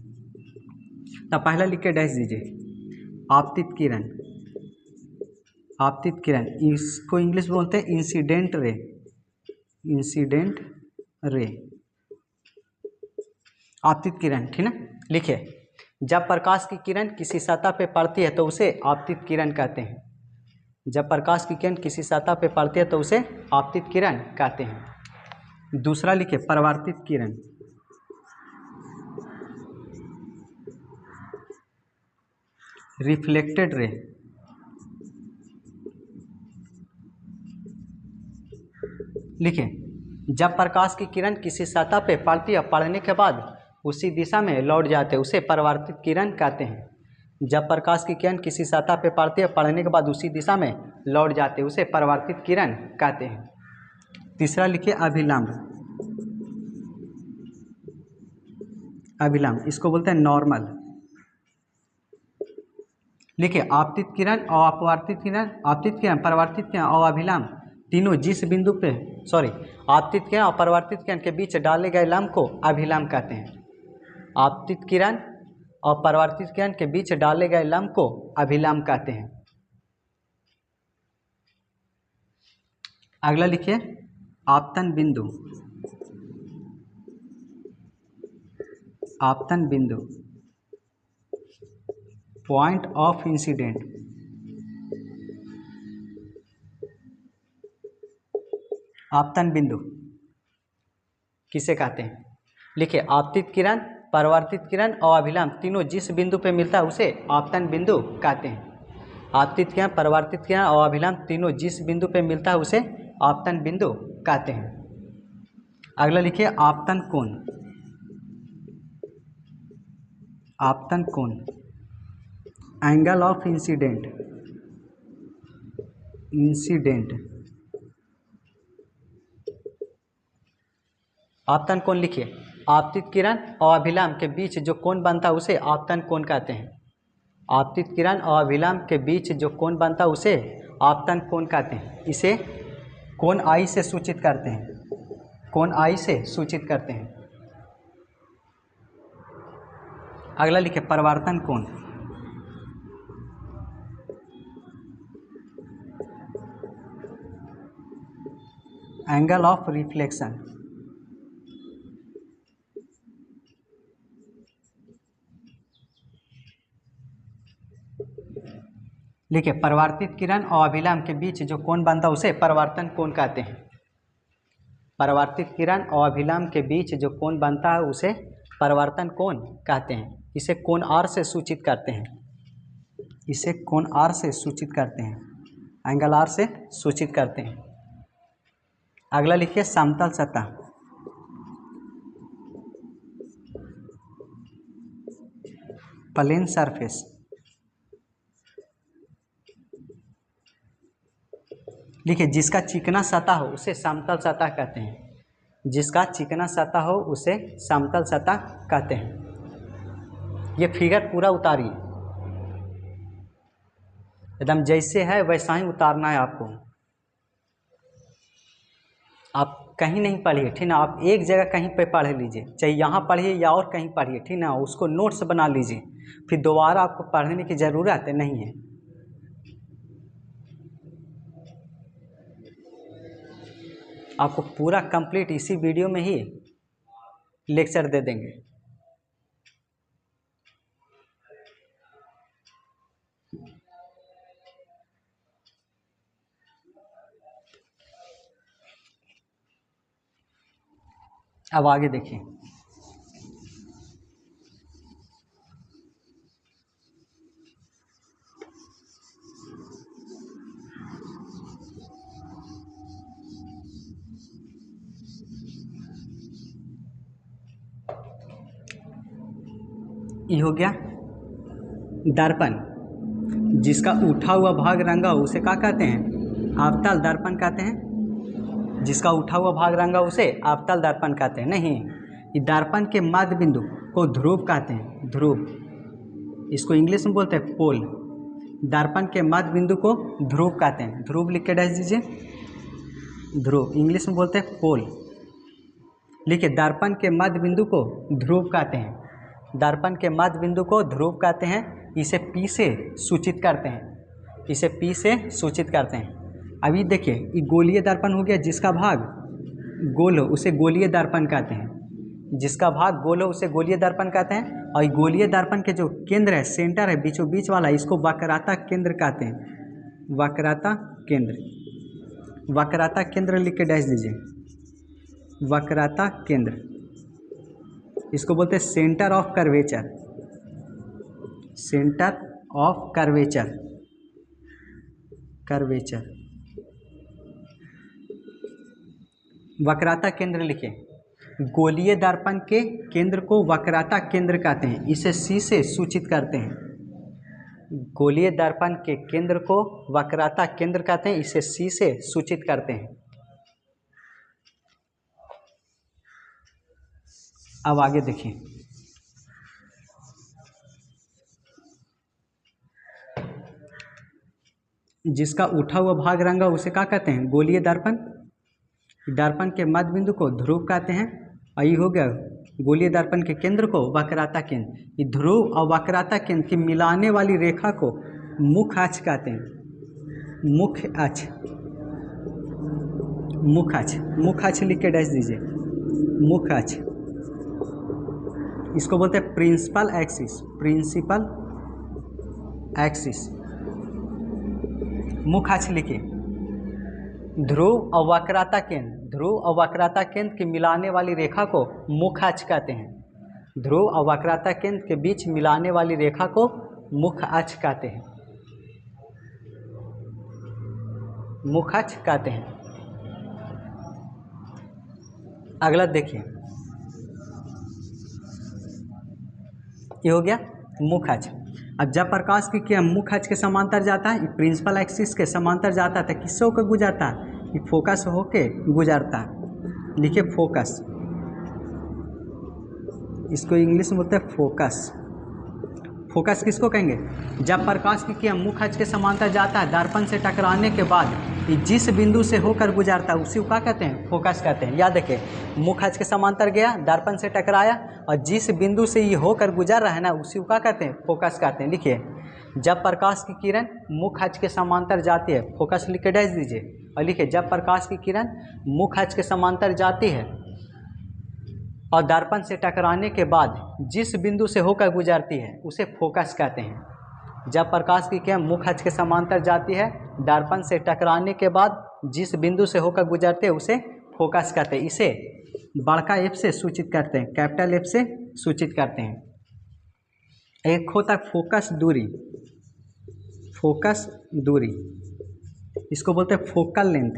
तो पहला लिख के डैश दीजिए, आपतित किरण। आपतित किरण, इसको इंग्लिश बोलते हैं इंसिडेंट रे। इंसिडेंट रे, आपतित किरण, ठीक है। लिखिए, जब प्रकाश की किरण किसी सतह पे पड़ती है तो उसे आपतित किरण कहते हैं। जब प्रकाश की किरण किसी सतह पे पड़ती है तो उसे आपतित किरण कहते हैं। दूसरा लिखिए, परावर्तित किरण। Reflected ray. लिखिए, जब प्रकाश की किरण किसी सतह पे पड़ती है, पड़ने के बाद उसी दिशा में लौट जाते हैं उसे परावर्तित किरण कहते हैं। जब प्रकाश की किरण किसी सतह पे पड़ती है, पड़ने के बाद उसी दिशा में लौट जाते हैं उसे परावर्तित किरण कहते हैं। तीसरा लिखिए, अभिलंब। अभिलंब, इसको बोलते हैं नॉर्मल। लिखिए, आपतित किरण और अपवर्तित किरण, आपतित किरण, परावर्तित किरण और अभिलंब तीनों जिस बिंदु पे आपतित किरण और परावर्तित किरण के बीच डाले गए लंब को अभिलंब कहते हैं। आपतित किरण और परावर्तित किरण के बीच डाले गए लंब को अभिलंब कहते हैं। अगला लिखिए, आपतन बिंदु। आपतन बिंदु, पॉइंट ऑफ इंसिडेंट। आपतन बिंदु किसे कहते हैं? लिखिए, आपतित किरण, परावर्तित किरण और अभिलंब तीनों जिस बिंदु पे मिलता है उसे आपतन बिंदु कहते हैं। आपतित किरण, परावर्तित किरण और अभिलंब तीनों जिस बिंदु पे मिलता है उसे आपतन बिंदु कहते हैं। अगला लिखिए, आपतन कोण। आपतन कोण, एंगल ऑफ इंसिडेंट। इंसिडेंट, आपतन कोण लिखिए, आपतित किरण और अभिलंब के बीच जो कोण बनता है उसे आपतन कोण कहते हैं। आपतित किरण और अभिलंब के बीच जो कोण बनता है उसे आपतन कोण कहते हैं। इसे कोण आई से सूचित करते हैं। कोण आई से सूचित करते हैं। अगला लिखिए, परावर्तन कोण। Angle of reflection. लिखिए, परावर्तित किरण और अभिलंब के बीच जो कोण बनता है उसे परावर्तन कोण कहते हैं। परावर्तित किरण और अभिलंब के बीच जो कोण बनता है उसे परावर्तन कोण कहते हैं। इसे कोण आर से सूचित करते हैं, इसे कोण आर से सूचित करते हैं, एंगल आर से सूचित करते हैं। अगला लिखिए समतल सतह। Plane surface. लिखिए जिसका चिकना सतह हो उसे समतल सतह कहते हैं, जिसका चिकना सतह हो उसे समतल सतह कहते हैं। ये फिगर पूरा उतारिए, एकदम जैसे है वैसा ही उतारना है आपको। आप कहीं नहीं पढ़िए, ठीक ना, आप एक जगह कहीं पे पढ़ लीजिए, चाहे यहाँ पढ़िए या और कहीं पढ़िए, ठीक ना, उसको नोट्स बना लीजिए, फिर दोबारा आपको पढ़ने की ज़रूरत नहीं है। आपको पूरा कंप्लीट इसी वीडियो में ही लेक्चर दे देंगे। अब आगे देखिए, ये हो गया दर्पण। जिसका उठा हुआ भाग रंगा हो उसे क्या कहते हैं? अवतल दर्पण कहते हैं। जिसका उठा हुआ भाग रंगा उसे अवतल दर्पण कहते हैं। नहीं, ये दर्पण के मध्य बिंदु को ध्रुव कहते हैं। ध्रुव, इसको इंग्लिश में बोलते हैं पोल। दर्पण के मध्य बिंदु को ध्रुव कहते हैं। ध्रुव लिख के डाल दीजिए, ध्रुव, इंग्लिश में बोलते हैं पोल। लिखिए दर्पण के मध्य बिंदु को ध्रुव कहते हैं। दर्पण के मध्य बिंदु को ध्रुव कहते हैं। इसे P से सूचित करते हैं, इसे P से सूचित करते हैं। अभी देखिए, ये गोलीय दर्पण हो गया। जिसका भाग गोल हो उसे गोलीय दर्पण कहते हैं। जिसका भाग गोल हो उसे गोलीय दर्पण कहते हैं। और गोलीय दर्पण के जो केंद्र है, सेंटर है, बीचों बीच वाला, इसको वक्रता केंद्र कहते हैं। वक्रता केंद्र, वक्रता केंद्र लिख के डैश दीजिए, वक्रता केंद्र। इसको बोलते हैं centre of curvature, centre of curvature, curvature. वक्रता केंद्र लिखे। गोलीय दर्पण के केंद्र को वक्रता केंद्र कहते हैं। इसे C से सूचित करते हैं। गोलीय दर्पण के केंद्र को वक्रता केंद्र कहते हैं। इसे C से सूचित करते हैं। अब आगे देखिए, जिसका उठा हुआ भाग रंगा उसे क्या कहते हैं? गोलीय दर्पण। दर्पण के मध्य बिंदु को ध्रुव कहते हैं। और ये हो गया गोलीय दर्पण के केंद्र को वक्रता केंद्र। ये ध्रुव और वक्रता केंद्र की मिलाने वाली रेखा को मुख्य अक्ष कहते हैं। मुख्य अक्ष, मुख्य अक्ष, मुख्य अक्ष लिख के डैश दीजिए, मुख्य अक्ष। इसको बोलते हैं प्रिंसिपल एक्सिस, प्रिंसिपल एक्सिस। मुख्य अक्ष लिखिए। ध्रुव और वक्रता केंद्र, ध्रुव और वक्रता केंद्र की मिलाने वाली रेखा को मुख्य अक्ष कहते हैं। ध्रुव और वक्रता केंद्र के बीच मिलाने वाली रेखा को मुख्य अक्ष कहते हैं, मुख्य अक्ष कहते हैं। अगला देखिए, ये हो गया मुख्य अक्ष। अब जब प्रकाश की किरण मुख्य अक्ष के समांतर जाता है, प्रिंसिपल एक्सिस के समांतर जाता है, तो किससे होकर गुजरता है? ये फोकस होके गुजरता है। लिखिए फोकस, इसको इंग्लिश में बोलते हैं फोकस। फोकस किसको कहेंगे? जब प्रकाश की किरण मुख्य अक्ष के समांतर जाता है, दर्पण से टकराने के बाद ये जिस बिंदु से होकर गुजरता है उसी को क्या कहते हैं? फोकस कहते हैं। याद रखें, मुख्य अक्ष के समांतर गया, दर्पण से टकराया, और जिस बिंदु से ये होकर गुजर रहा है ना, उसी को क्या कहते हैं? फोकस कहते हैं। लिखिए, जब प्रकाश की किरण मुख्य अक्ष के समांतर जाती है, फोकस लिख के डैश दीजिए, और लिखिए जब प्रकाश की किरण मुख्य अक्ष के समांतर जाती है और दर्पण से टकराने के बाद जिस बिंदु से होकर गुजरती है उसे फोकस कहते हैं। जब प्रकाश की किरण मुख्य अक्ष के समांतर जाती है, दर्पण से टकराने के बाद जिस बिंदु से होकर गुजरते हैं उसे फोकस कहते हैं। इसे बड़का F से सूचित करते हैं, कैपिटल F से सूचित करते हैं। एक होता है फोकस दूरी, फोकस दूरी, इसको बोलते हैं focal length,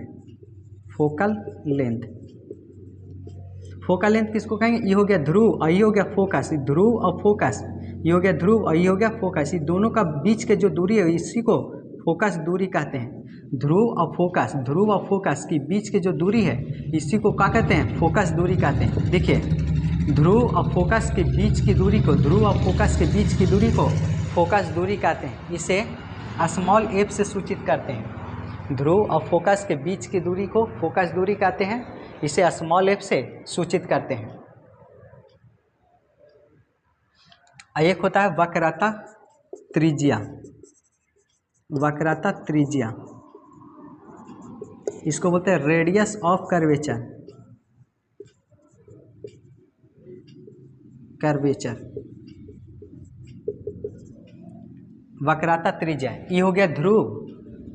focal length. Focal length किसको कहेंगे? ये हो गया ध्रुव और ये हो गया फोकस, ध्रुव और फोकस, ये हो गया ध्रुव और ये हो गया फोकस, ये दोनों का बीच के जो दूरी है इसी को फोकस दूरी कहते हैं। ध्रुव और फोकस, ध्रुव और फोकस के बीच की जो दूरी है इसी को क्या कहते हैं? फोकस दूरी कहते हैं। देखिए, ध्रुव और फोकस के बीच की दूरी को, ध्रुव और फोकस के बीच की दूरी को फोकस दूरी कहते हैं। इसे स्मॉल एफ से सूचित करते हैं। ध्रुव और फोकस के बीच की दूरी को फोकस दूरी कहते हैं, इसे स्मॉल एफ से सूचित करते हैं। एक होता है वक्रता त्रिज्या, वक्रता त्रिज्या, इसको बोलते हैं रेडियस ऑफ कर्वेचर, कर्वेचर, वक्रता त्रिज्या। ये हो गया ध्रुव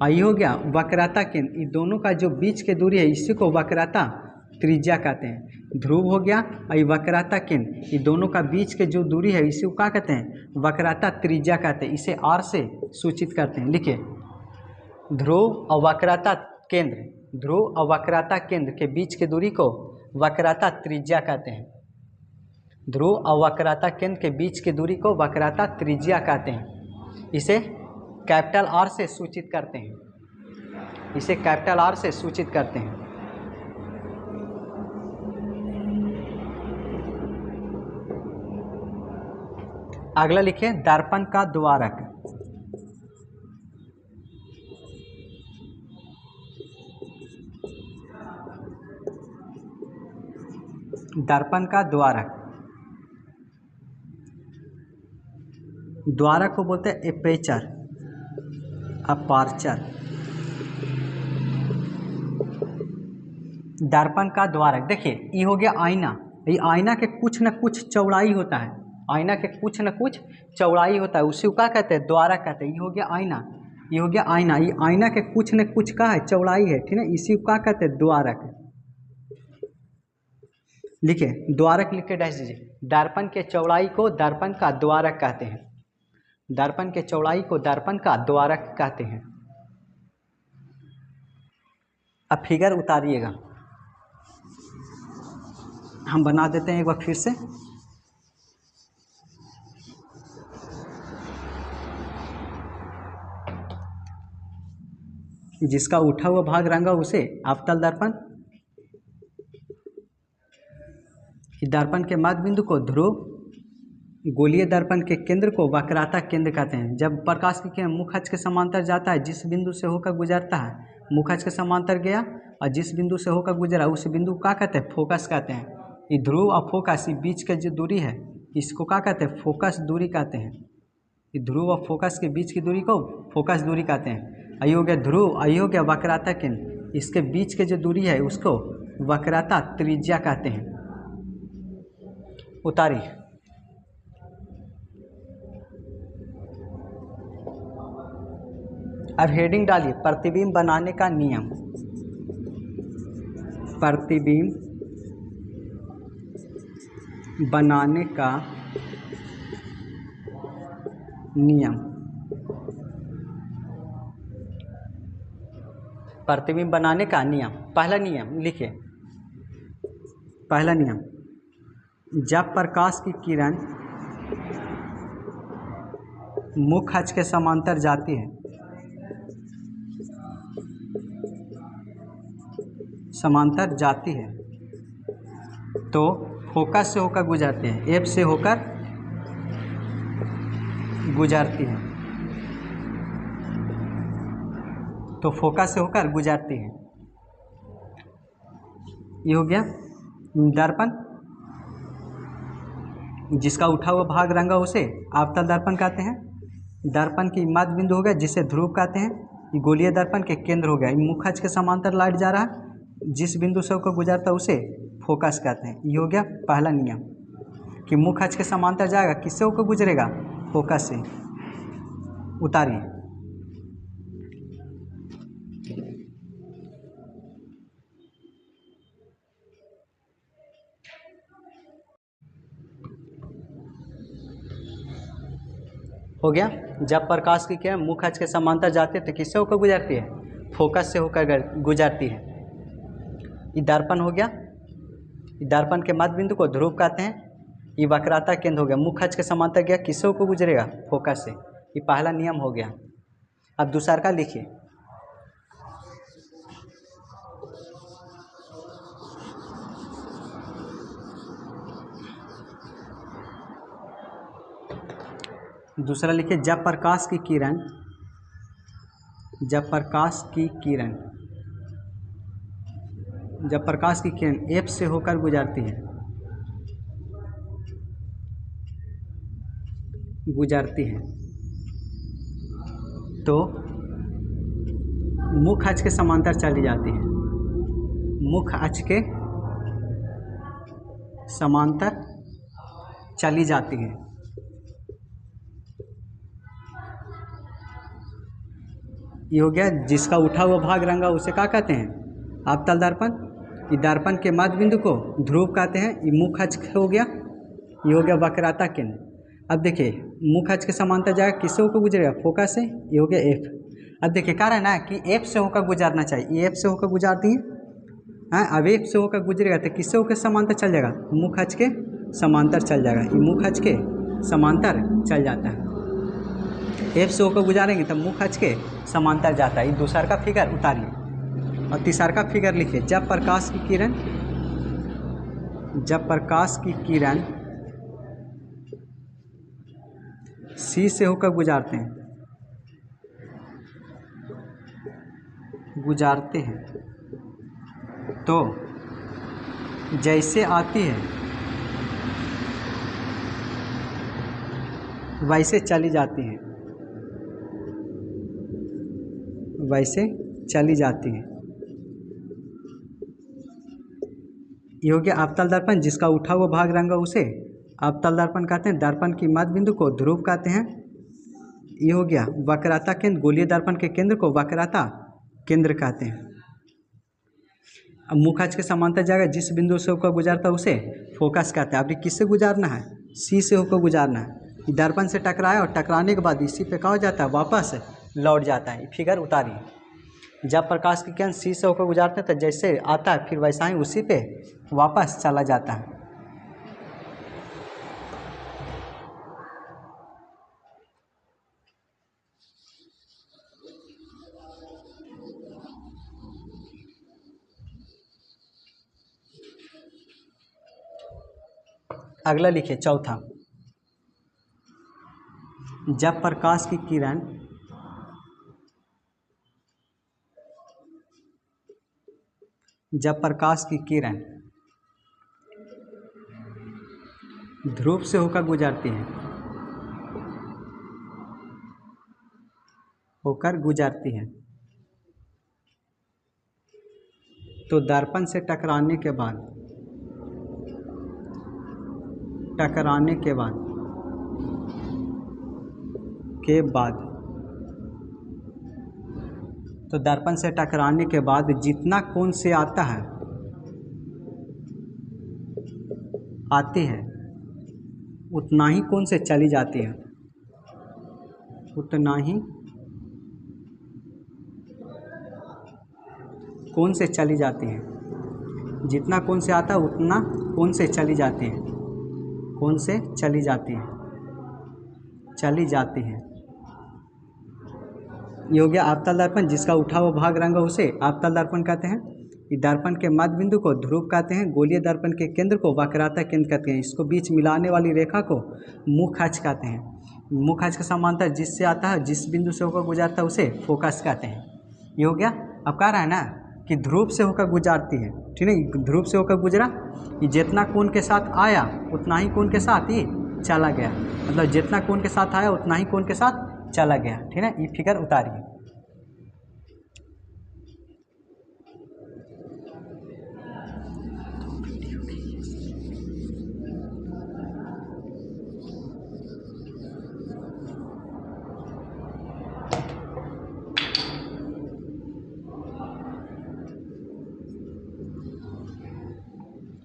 और ये हो गया वक्रता केंद्र, ये दोनों का जो बीच की दूरी है इसी को वक्रता त्रिज्या कहते हैं। ध्रुव हो गया और ये वक्रता केंद्र, ये दोनों का बीच के जो दूरी है इसी को क्या कहते हैं? वक्रता त्रिज्या कहते हैं। इसे आर से सूचित करते हैं। लिखिए, ध्रुव और वक्रता केंद्र, ध्रुव और वक्रता केंद्र के बीच की दूरी को वक्रता त्रिज्या कहते हैं। ध्रुव और वक्रता केंद्र के बीच की दूरी को वक्रता त्रिज्या कहते हैं। इसे कैपिटल आर से सूचित करते हैं, इसे कैपिटल आर से सूचित करते हैं। अगला लिखिए, दर्पण का द्वारक, दर्पण का द्वारक, द्वारक को बोलते हैं एपेचर, अपार्चर। दर्पण का द्वारक, देखिए ये हो गया आईना, ये आईना के कुछ न कुछ चौड़ाई होता है, आईना के कुछ न कुछ चौड़ाई होता है, उसी को क्या कहते हैं? द्वारक कहते हैं। ये हो गया आईना, ये हो गया आईना, ये आईना के कुछ न कुछ का है चौड़ाई है, ठीक है, इसी को क्या कहते हैं? द्वारक। लिखिए, द्वारक लिख के डैश दीजिए। दर्पण के चौड़ाई को दर्पण का द्वारक कहते हैं, दर्पण के चौड़ाई को दर्पण का द्वारक कहते हैं। अब फिगर उतारिएगा, हम बना देते हैं एक बार फिर से। जिसका उठा हुआ भाग रंगा उसे अवतल दर्पण, दर्पण के मध्य बिंदु को ध्रुव, गोलीय दर्पण के केंद्र को वक्रता केंद्र कहते हैं। जब प्रकाश की किरण मुख अक्ष के समांतर जाता है, जिस बिंदु से होकर गुजरता है, मुख अक्ष के समांतर गया और जिस बिंदु से होकर गुजरा उस बिंदु को क्या कहते हैं? फोकस कहते हैं। ये ध्रुव और फोकस के बीच की जो दूरी है इसको क्या कहते हैं? फोकस दूरी कहते हैं। ये ध्रुव और फोकस के बीच की दूरी को फोकस दूरी कहते हैं। ये हो गया ध्रुव, ये हो गया वक्रता केंद्र, इसके बीच की जो दूरी है उसको वक्रता त्रिज्या कहते हैं। उतारिए। अब हेडिंग डालिए, प्रतिबिंब बनाने का नियम, प्रतिबिंब बनाने का नियम, प्रतिबिंब बनाने का नियम। पहला नियम लिखिए, पहला नियम, जब प्रकाश की किरण मुख अक्ष के समांतर जाती है, समांतर जाती है तो फोकस से होकर गुजरते हैं, एफ से होकर गुजरती है, तो फोकस से होकर गुजरती है। ये हो गया दर्पण, जिसका उठा हुआ भाग रंगा उसे अवतल दर्पण कहते हैं। दर्पण की मध्य बिंदु हो गया जिसे ध्रुव कहते हैं। ये गोलीय दर्पण के केंद्र हो गया, ये मुख अक्ष के समांतर लाइट जा रहा है, जिस बिंदु से होकर गुजरता है उसे फोकस कहते हैं। ये हो गया पहला नियम कि मुख अक्ष के समांतर जाएगा, किससे होकर गुजरेगा? फोकस से। उतारिए। हो गया। जब प्रकाश की किरण मुख्य अक्ष के समांतर जाती है तो किससे होकर गुजरती है? फोकस से होकर गुजरती है। ये दर्पण हो गया। ये दर्पण के मध्य बिंदु को ध्रुव कहते हैं। ये वक्रता केंद्र हो गया, मुख्य अक्ष के समांतर गया, किससे होकर गुजरेगा? फोकस से। ये पहला नियम हो गया। अब दूसरा का लिखिए। दूसरा लिखिए, जब प्रकाश की किरण एफ से होकर गुजरती है तो मुख्य अक्ष के समांतर चली जाती है। मुख्य अक्ष के समांतर चली जाती है। ये हो गया। जिसका उठा हुआ भाग रंगा उसे क्या कहते हैं? अवतल दर्पण। ये दर्पण के मध्य बिंदु को ध्रुव कहते हैं। ये मुख्य अक्ष हो गया। ये हो गया वक्रता केंद्र। अब देखिए, मुख्य अक्ष के समांतर जाएगा, किससे होकर गुजरेगा? फोकस से। ये हो गया एफ। अब देखिए, कह रहा है ना कि एफ से होकर गुजरना चाहिए। ये एफ से होकर गुजरती है। हाँ, अब एफ से होकर गुजरेगा तो किससे होकर समांतर चल जाएगा? मुख्य अक्ष के समांतर चल जाएगा। ये मुख्य अक्ष के समांतर चल जाता है। एफ से होकर गुजारेंगे तब मुख्य अक्ष के समांतर जाता है। ये दूसरा का फिगर उतारिए और तीसरा का फिगर लिखिए। जब प्रकाश की किरण सी से होकर गुजारते हैं तो जैसे आती है वैसे चली जाती है। ये हो गया अवतल दर्पण। जिसका उठा हुआ भाग रंगा उसे अवतल दर्पण कहते हैं। दर्पण की मध्य बिंदु को ध्रुव कहते हैं। ये हो गया वक्रता केंद्र। गोलीय दर्पण के केंद्र को वक्रता केंद्र कहते हैं। अब मुख्य अक्ष के समांतर जाएगा, जिस बिंदु से होकर गुजरता है उसे फोकस कहते हैं। अभी किससे गुजारना है? सी से होकर गुजारना है। दर्पण से टकराया और टकराने के बाद इसी पे क्या हो जाता है? वापस लौट जाता है। फिगर उतारिए। जब प्रकाश की किरण सी से होकर गुजारते हैं तो जैसे आता है फिर वैसा ही उसी पे वापस चला जाता है। अगला लिखिए, चौथा। जब प्रकाश की किरण ध्रुव से होकर गुजरती है तो दर्पण से टकराने के बाद दर्पण से टकराने के बाद जितना कोण से आती है उतना ही कोण से चली जाती है। जितना कोण से आता है उतना कोण से चली जाती है। ये हो गया अवतल दर्पण। जिसका उठा हुआ भाग रंगा उसे अवतल दर्पण कहते हैं। ये दर्पण के मध्य बिंदु को ध्रुव कहते हैं। गोलीय दर्पण के केंद्र को वक्रता केंद्र कहते हैं। इसको बीच मिलाने वाली रेखा को मुख्य अक्ष कहते हैं। मुख्य अक्ष के समांतर जिससे आता है, जिस बिंदु से होकर गुजरता है उसे फोकस कहते हैं। ये हो गया। अब कह रहा है ना कि ध्रुव से होकर गुजरती है, ठीक है। ध्रुव से होकर गुजरा, ये जितना कोण के साथ आया उतना ही कोण के साथ ही चला गया। मतलब जितना कोण के साथ आया उतना ही कोण के साथ चला गया, ठीक है। ये फिगर उतारिए।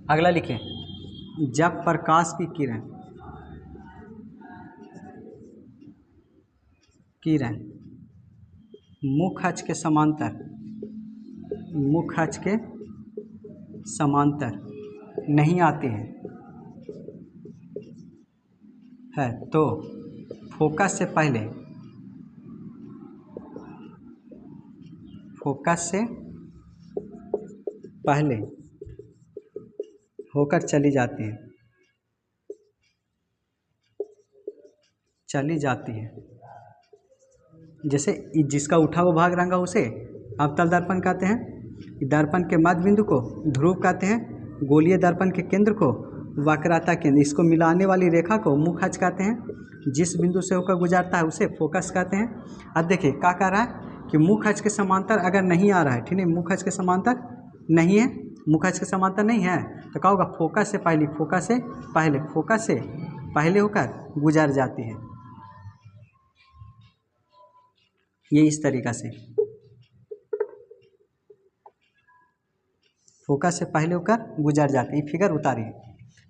अगला लिखिए, जब प्रकाश की किरण किरण मुख्य अक्ष के समांतर, मुख्य अक्ष के समांतर नहीं आती है तो फोकस से पहले, फोकस से पहले होकर चली जाती है, चली जाती है। जैसे जिसका उठा हुआ भाग रंगा उसे अवतल दर्पण कहते हैं। दर्पण के मध्य बिंदु को ध्रुव कहते हैं। गोलीय दर्पण के केंद्र को वक्रता केंद्र, इसको मिलाने वाली रेखा को मुख्य अक्ष कहते हैं। जिस बिंदु से होकर गुजरता है उसे फोकस कहते हैं। अब देखिए क्या कह रहा है कि मुख्य अक्ष के समांतर अगर नहीं आ रहा है, ठीक है, मुख्य अक्ष के समांतर नहीं है, मुख्य अक्ष के समांतर नहीं है तो क्या होगा, फोकस से पहले, फोकस से पहले, फोकस से पहले होकर गुजर जाती है। ये इस तरीक़ा से फोकस से पहले होकर गुजर जाती है। फिगर उतारिए,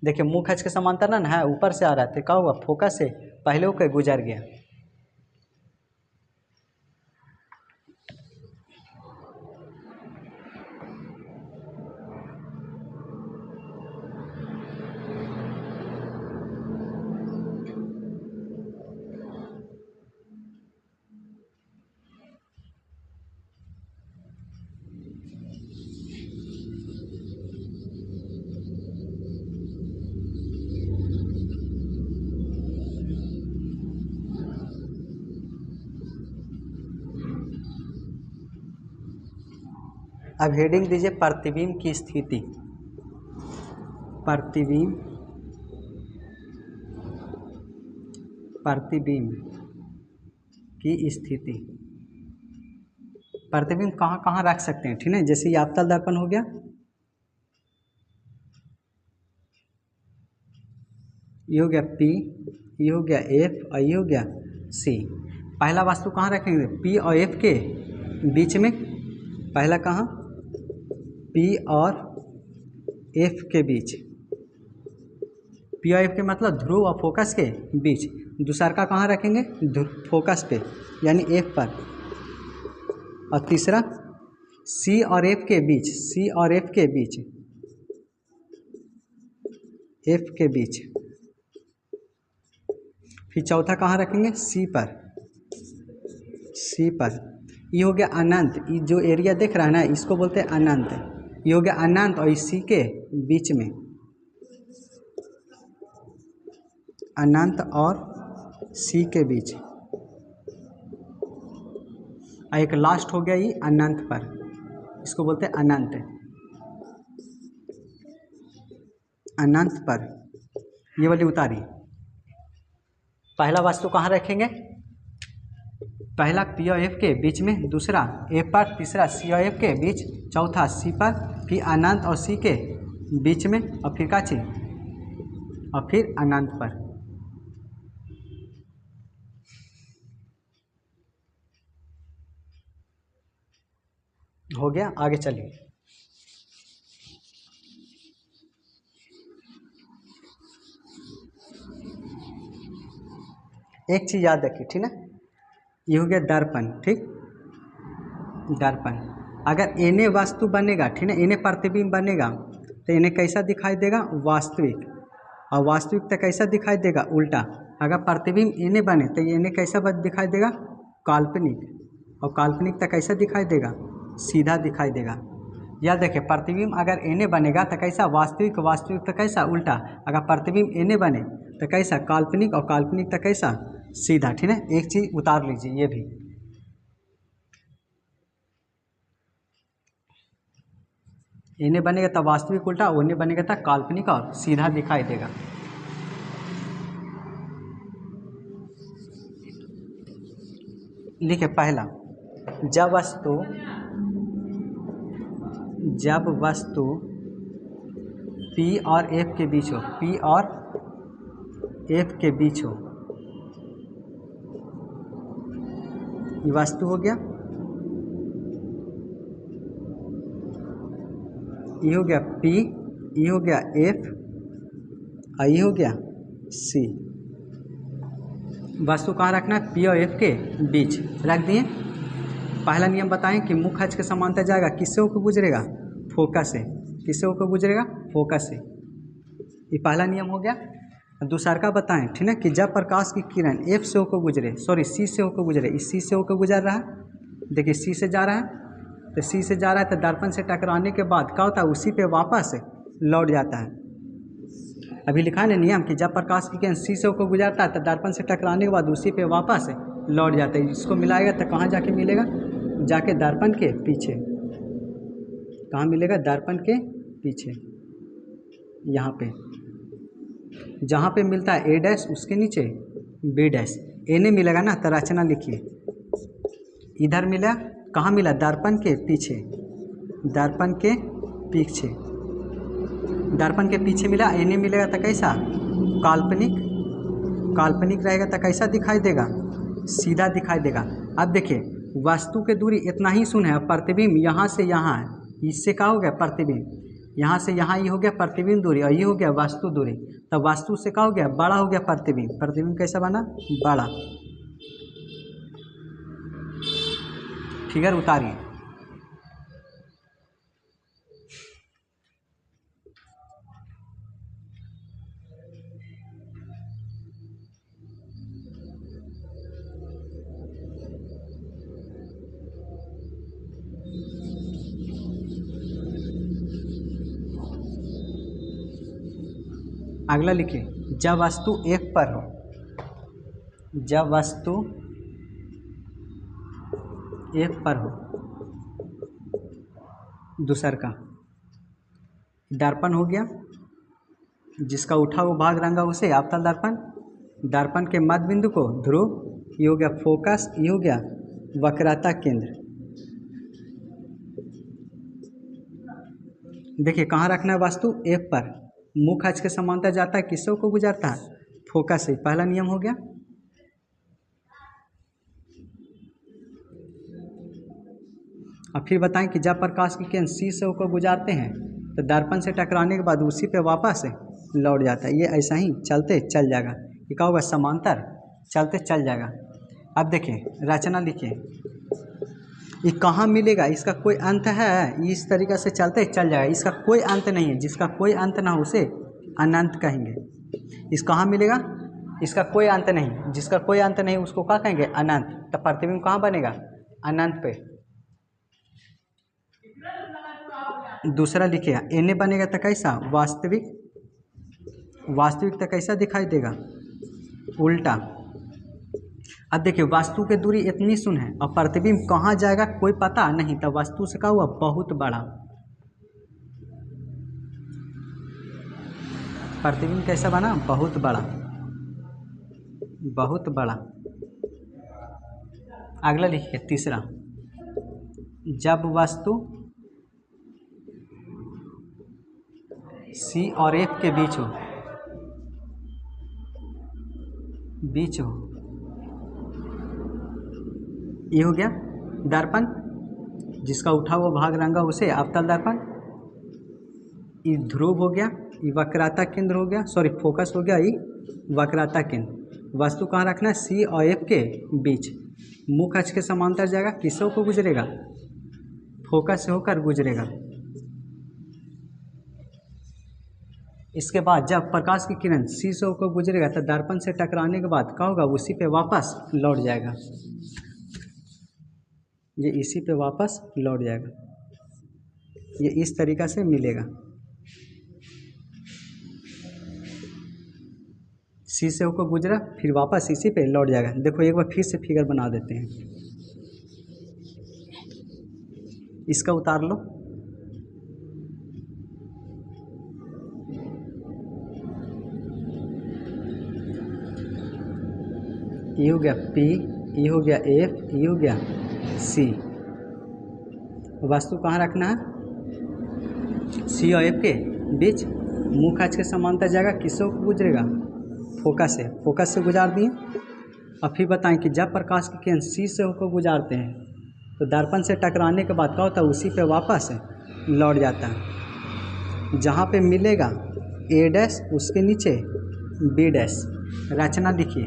देखिए मुख्य अक्ष के समांतर ना है, ऊपर से आ रहा है, क्या हुआ, फोकस से पहले होकर गुजर गया। अब हेडिंग दीजिए प्रतिबिंब की स्थिति, प्रतिबिंब, प्रतिबिंब की स्थिति। प्रतिबिंब कहाँ कहाँ रख सकते हैं, ठीक है, जैसे ये अवतल दर्पण हो गया, ये हो गया P, ये हो गया F और ये हो गया C। पहला वस्तु कहाँ रखेंगे, P और F के बीच में, पहला कहाँ, P और F के बीच, P और F के मतलब ध्रुव और फोकस के बीच। दूसरा का कहाँ रखेंगे, फोकस पे यानी F पर। और तीसरा C और F के बीच, C और F के बीच, F के बीच। फिर चौथा कहाँ रखेंगे, C पर, C पर। ये हो गया अनंत, ये जो एरिया दिख रहा है ना इसको बोलते हैं अनंत। ये हो गया अनंत और इसी के बीच में, अनंत और C के बीच। और एक लास्ट हो गया ये अनंत पर, इसको बोलते हैं अनंत, अनंत पर। ये वाली उतारी, पहला वस्तु कहाँ रखेंगे, पहला P और F के बीच में, दूसरा F पर, तीसरा C और F के बीच, चौथा C पर, फिर अनंत और C के बीच में, और फिर का चीज, और फिर अनंत पर। हो गया, आगे चलिए। एक चीज़ याद रखिए, ठीक ना, ये हो गया दर्पण, ठीक, दर्पण। अगर इन्हें वस्तु बनेगा, ठीक है, इन्हें प्रतिबिंब बनेगा तो इन्हें कैसा दिखाई देगा, वास्तविक। और वास्तविकता कैसा दिखाई देगा, उल्टा। अगर प्रतिबिंब इन्हें बने तो इन्हें कैसा दिखाई देगा, काल्पनिक। और काल्पनिकता कैसा दिखाई देगा, सीधा दिखाई देगा। याद रखें, प्रतिबिंब अगर इन्हें बनेगा तो कैसा, वास्तविक, वास्तविकता कैसा, उल्टा। अगर प्रतिबिंब इन्हें बने तो कैसा, काल्पनिक, और काल्पनिकता कैसा, सीधा, ठीक है। एक चीज़ उतार लीजिए, ये भी इन्हें बनेगा तब वास्तविक उल्टा, उन्हें बनेगा तब काल्पनिक और सीधा दिखाई देगा। लिखे पहला, जब वस्तु P और F के बीच हो, P और F के बीच हो, ये वस्तु हो गया, ये हो गया P, ये हो गया F और ये हो गया C। वस्तु कहाँ रखना है, पी और एफ के बीच रख दिए। पहला नियम बताएं कि मुख्य अक्ष के समांतर जाएगा, किससे होकर गुजरेगा, फोकस से। किससे होकर गुजरेगा, फोकस से। ये पहला नियम हो गया। दूसरा का बताएं, ठीक है, कि जब प्रकाश की किरण एफ से होकर गुजरे, सॉरी सी से होकर गुजरे, इस सी से होकर गुजर रहा है, देखिए सी से जा रहा है, तो सी से जा रहा है तो दर्पण से टकराने के बाद क्या होता है, उसी पे वापस लौट जाता है। अभी लिखा है ना नियम कि जब प्रकाश की किरण सी से होकर गुजरता है तो दर्पण से टकराने के बाद उसी पे वापस लौट जाता है। इसको मिलाएगा तो कहाँ जाके मिलेगा, जाके दर्पण के पीछे। कहाँ मिलेगा, दर्पण के पीछे, यहाँ पे जहाँ पे मिलता है ए डैश उसके नीचे बी डैश। ए नहीं मिलेगा ना तो रचना लिखिए, इधर मिला, कहाँ मिला, दर्पण के पीछे, दर्पण के पीछे, दर्पण के पीछे मिला। ए नहीं मिलेगा तो कैसा, काल्पनिक, काल्पनिक रहेगा तो कैसा दिखाई देगा, सीधा दिखाई देगा। अब देखिए वस्तु की दूरी इतना ही शून्य है, प्रतिबिंब यहाँ से यहाँ है, इससे क्या हो गया, प्रतिबिंब यहाँ से यहाँ, ये हो गया प्रतिबिंब दूरी और ये हो गया वस्तु दूरी। तो वस्तु से क्या हो गया, बड़ा हो गया प्रतिबिंब। प्रतिबिंब कैसा बना, बड़ा। फिगर उतारिए। अगला लिखिए, जब वस्तु एक पर हो, जब वस्तु एक पर हो। दूसर का दर्पण हो गया, जिसका उठा हुआ भाग रंगा उसे अवतल दर्पण। दर्पण के मध्य बिंदु को ध्रुव, ये हो गया फोकस, ये हो गया वक्रता केंद्र। देखिए कहाँ रखना है, वस्तु एफ पर, मुख्य अक्ष के समांतर जाता है, किससे को गुजरता है, फोकस से। पहला नियम हो गया। अब फिर बताएं कि जब प्रकाश की किरण सी से होकर गुजारते हैं तो दर्पण से टकराने के बाद उसी पे वापस लौट जाता है। ये ऐसा ही चलते चल जाएगा, ये क्या होगा, समांतर चलते चल जाएगा। अब देखिए रचना लिखिए, ये कहाँ मिलेगा, इसका कोई अंत है, इस तरीक़े से चलते चल जाएगा, इसका कोई अंत नहीं है। जिसका कोई अंत ना हो उसे अनंत कहेंगे। इस कहाँ मिलेगा, इसका कोई अंत नहीं, जिसका कोई अंत नहीं उसको क्या कहेंगे, अनंत। तो प्रतिबिंब कहाँ बनेगा, अनंत पे। दूसरा लिखिए, एने बनेगा तो कैसा, वास्तविक, वास्तविक तो कैसा दिखाई देगा, उल्टा। अब देखिए वस्तु की दूरी इतनी शून्य है और प्रतिबिंब कहाँ जाएगा कोई पता नहीं, तो वस्तु से क्या हुआ, बहुत बड़ा। प्रतिबिंब कैसा बना, बहुत बड़ा, बहुत बड़ा। अगला लिखिए तीसरा, जब वस्तु सी और एफ के बीच हो, बीच हो, ये हो गया दर्पण, जिसका उठा हुआ भाग रंगा उसे अवतल दर्पण। ये ध्रुव हो गया, ये वक्रता केंद्र हो गया, सॉरी फोकस हो गया, ये वक्रता केंद्र। वस्तु कहाँ रखना है, सी और एफ के बीच, मुख्य अक्ष के समांतर जाएगा, किससे होकर गुजरेगा, फोकस से होकर गुजरेगा। इसके बाद जब प्रकाश की किरण सी से होकर गुजरेगा तो दर्पण से टकराने के बाद क्या होगा, उसी पे वापस लौट जाएगा, ये इसी पे वापस लौट जाएगा। ये इस तरीक़ा से मिलेगा, सी से होकर गुजरा फिर वापस इसी पे लौट जाएगा। देखो एक बार फिर से फिगर बना देते हैं, इसका उतार लो। ये हो गया P, ये हो गया F, ये हो गया C। वस्तु कहाँ रखना है, C और F के बीच, मुख्य अक्ष के समांतर जाएगा, किससे गुजरेगा, फोकस से। फोकस से गुजार दिए। अब फिर बताएं कि जब प्रकाश की किरण C से होकर गुजारते हैं तो दर्पण से टकराने के बाद क्या होता है, उसी पे वापस लौट जाता है। जहाँ पे मिलेगा A डैश उसके नीचे B डैश। रचना लिखिए,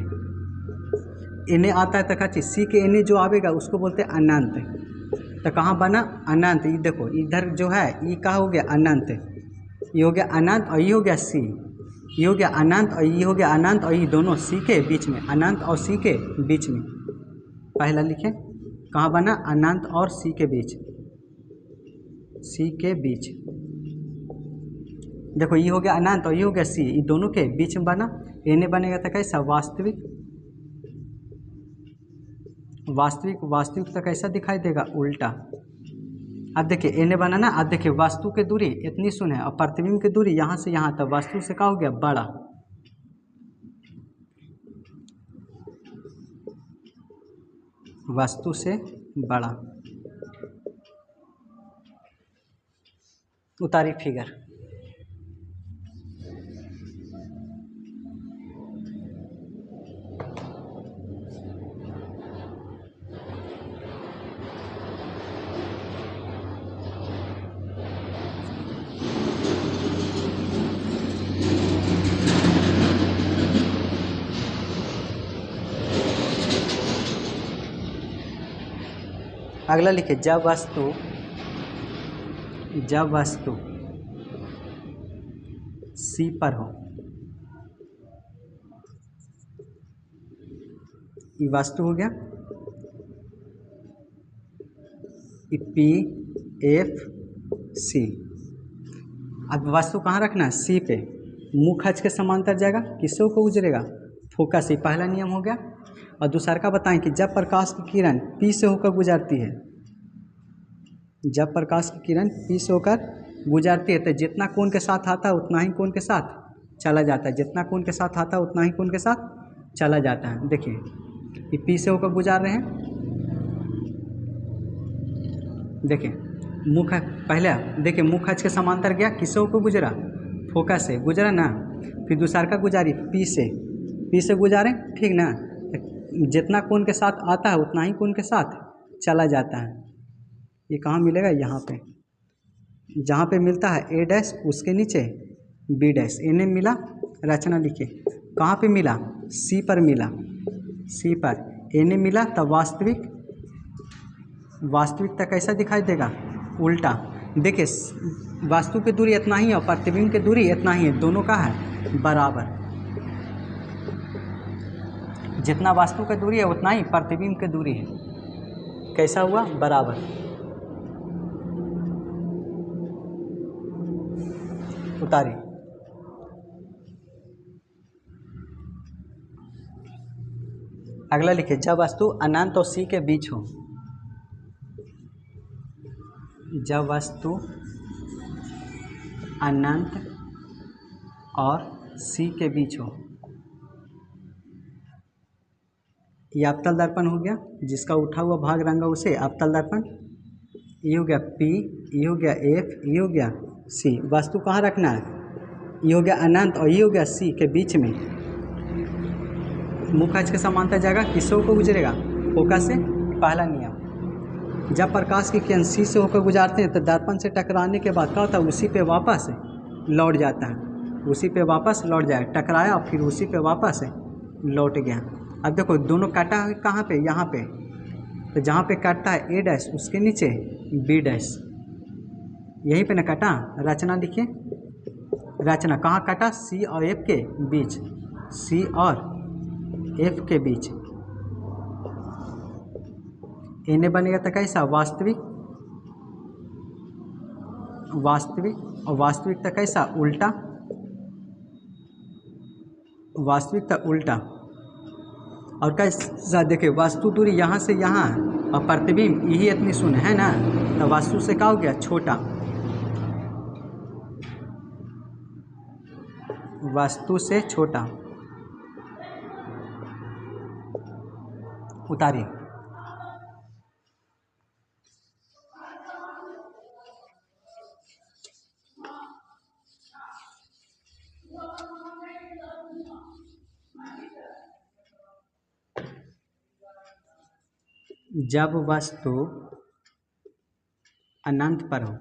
एने आता है तो क्या चीज़ सी के एने जो आवेगा उसको बोलते हैं अनंत। तो कहाँ बना अनंत, ये देखो इधर जो है ये कहाँ हो गया अनंत, ये हो गया अनंत और ये हो गया सी, ये हो गया अनंत और ये हो गया अनंत और ये दोनों सी के बीच में, अनंत और सी के बीच में। पहला लिखें कहाँ बना अनंत और सी के बीच, सी के बीच। देखो ये हो गया अनंत और ये हो गया सी, ये दोनों के बीच में बना। एने बनेगा तो कैसा वास्तविक, वास्तविक, वास्तविक तो कैसा दिखाई देगा उल्टा। अब देखिए एने बना ना, अब देखिए वस्तु की दूरी इतनी सुन है और प्रतिबिंब की दूरी यहाँ से यहाँ तक वस्तु से क्या हो गया बड़ा। वस्तु से बड़ा। उतारी फिगर। अगला लिखिए जब वस्तु सी पर हो, ये वस्तु हो गया, पी एफ सी। अब वस्तु कहाँ रखना है सी पे, मुख खच के समांतर जाएगा, किससे को गुजरेगा फोकस, ही पहला नियम हो गया। और दूसरा का बताएं कि जब प्रकाश की किरण पी से होकर गुजरती है, जब प्रकाश की किरण पी से होकर गुजरती है तो जितना कोण के साथ आता है उतना ही कोण के साथ चला जाता है, जितना कोण के साथ आता है उतना ही कोण के साथ चला जाता है। देखिए ये पी से होकर गुजार रहे हैं, देखिए मुख पहले देखिए मुख खच के समांतर गया, किससे होकर गुजरा फोकस से गुजरा ना, फिर दूसरा का गुजारी पी से गुजारे, ठीक ना। जितना कोण के साथ आता है उतना ही कोण के साथ चला जाता है। ये कहाँ मिलेगा यहाँ पे, जहाँ पे मिलता है ए डैश उसके नीचे बी डैश, एने मिला रचना लिखिए कहाँ पे मिला सी पर मिला, सी पर एने मिला तब वास्तविक, वास्तविकता कैसा दिखाई देगा उल्टा। देखिए वस्तु की दूरी इतना ही है और प्रतिबिंब की दूरी इतना ही है, दोनों का है बराबर, जितना वस्तु की दूरी है उतना ही प्रतिबिंब की दूरी है, कैसा हुआ बराबर। उतारी। अगला लिखिए जब वस्तु अनंत और सी के बीच हो, जब वस्तु अनंत और सी के बीच हो, ये अवतल दर्पण हो गया, जिसका उठा हुआ भाग रंगा उसे अवतल दर्पण। ये हो गया पी, ये हो गया एफ, ये हो गया सी। वस्तु कहाँ रखना है, ये हो गया अनंत और ये हो गया सी के बीच में, मुख खच के समांतर जाएगा, किसों को गुजरेगा फोकस से। पहला नियम जब प्रकाश की किरण सी से होकर गुजारते हैं तो दर्पण से टकराने के बाद क्या होता है उसी पे वापस लौट जाता है, उसी पे वापस लौट जाए, टकराया और फिर उसी पे वापस लौट गया। अब देखो दोनों काटा है कहाँ पे, यहाँ पे, तो जहाँ पे काटता है ए डैश उसके नीचे बी डैश, यहीं पे ना काटा। रचना लिखिए, रचना कहाँ काटा सी और एफ के बीच, सी और एफ के बीच। इन्हें बनेगा तो कैसा वास्तविक, वास्तविक और वास्तविकता कैसा उल्टा, वास्तविकता उल्टा। और कैसा देखिए वस्तु दूरी यहाँ से यहाँ और प्रतिबिंब यही इतनी शून्य है ना, तो वस्तु से क्या हो गया छोटा, वस्तु से छोटा। उतारिए। जब वस्तु अनंत पर हो,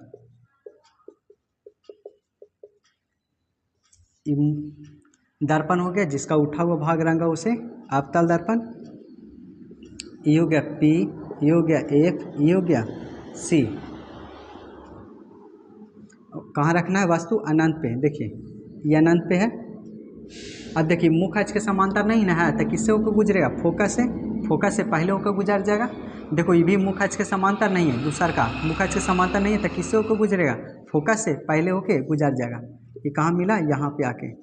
दर्पण हो गया जिसका उठा हुआ भाग रंगा उसे अवतल दर्पण, ये हो गया P, ये हो गया F, ये हो गया C। कहाँ रखना है वस्तु? अनंत पे। देखिए ये अनंत पे है। अब देखिए मुख्य अक्ष के समांतर नहीं ना है तो किससे होकर गुजरेगा? फोकस से। फोकस से पहले होकर गुजर जाएगा। देखो ये भी मुख्य अक्ष के समांतर नहीं है, दूसरा का मुख्य अक्ष के समांतर नहीं है तो किससे होकर गुजरेगा? फोकस से पहले होके गुजर जाएगा। ये कहाँ मिला? यहाँ पे आके।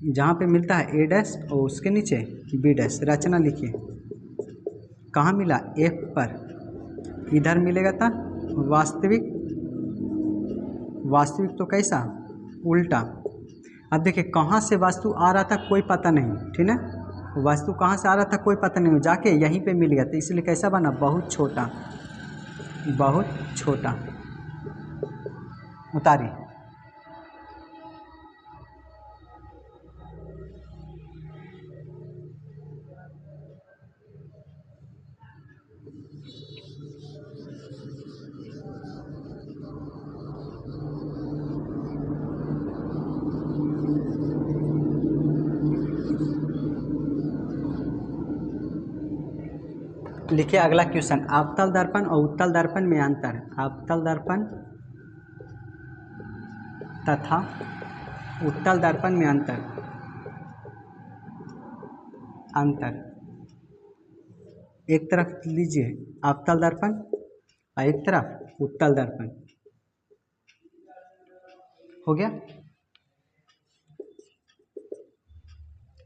जहाँ पे मिलता है A' और उसके नीचे B'। रचना लिखिए। कहाँ मिला? F पर। इधर मिलेगा था वास्तविक। वास्तविक तो कैसा? उल्टा। अब देखिए कहाँ से वस्तु आ रहा था कोई पता नहीं, ठीक है। वस्तु कहाँ से आ रहा था कोई पता नहीं, जाके यहीं पे मिल गया, तो इसलिए कैसा बना? बहुत छोटा। बहुत छोटा। उतारी। लिखिए अगला क्वेश्चन। अवतल दर्पण और उत्तल दर्पण में अंतर। अवतल दर्पण तथा उत्तल दर्पण में अंतर। अंतर एक तरफ लीजिए अवतल दर्पण और एक तरफ उत्तल दर्पण। हो गया?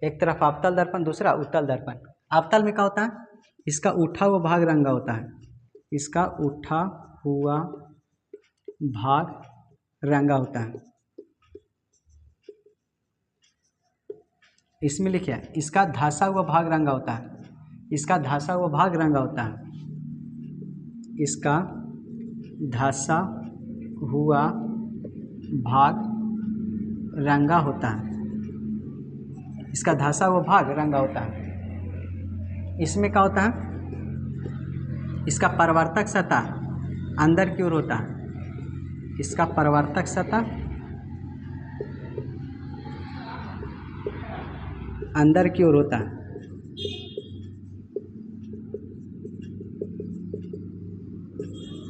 एक तरफ अवतल दर्पण, दूसरा उत्तल दर्पण। अवतल में क्या होता है? इसका उठा हुआ भाग रंगा होता है। इसका उठा हुआ भाग रंगा होता है। इसमें लिखिए इसका धंसा हुआ भाग रंगा होता है। इसका धंसा हुआ भाग रंगा होता है। इसका धंसा हुआ भाग रंगा होता है। इसका धंसा हुआ भाग रंगा होता है। इसमें क्या होता है? इसका परावर्तक सतह अंदर की ओर होता है। इसका परावर्तक सतह अंदर की ओर होता है।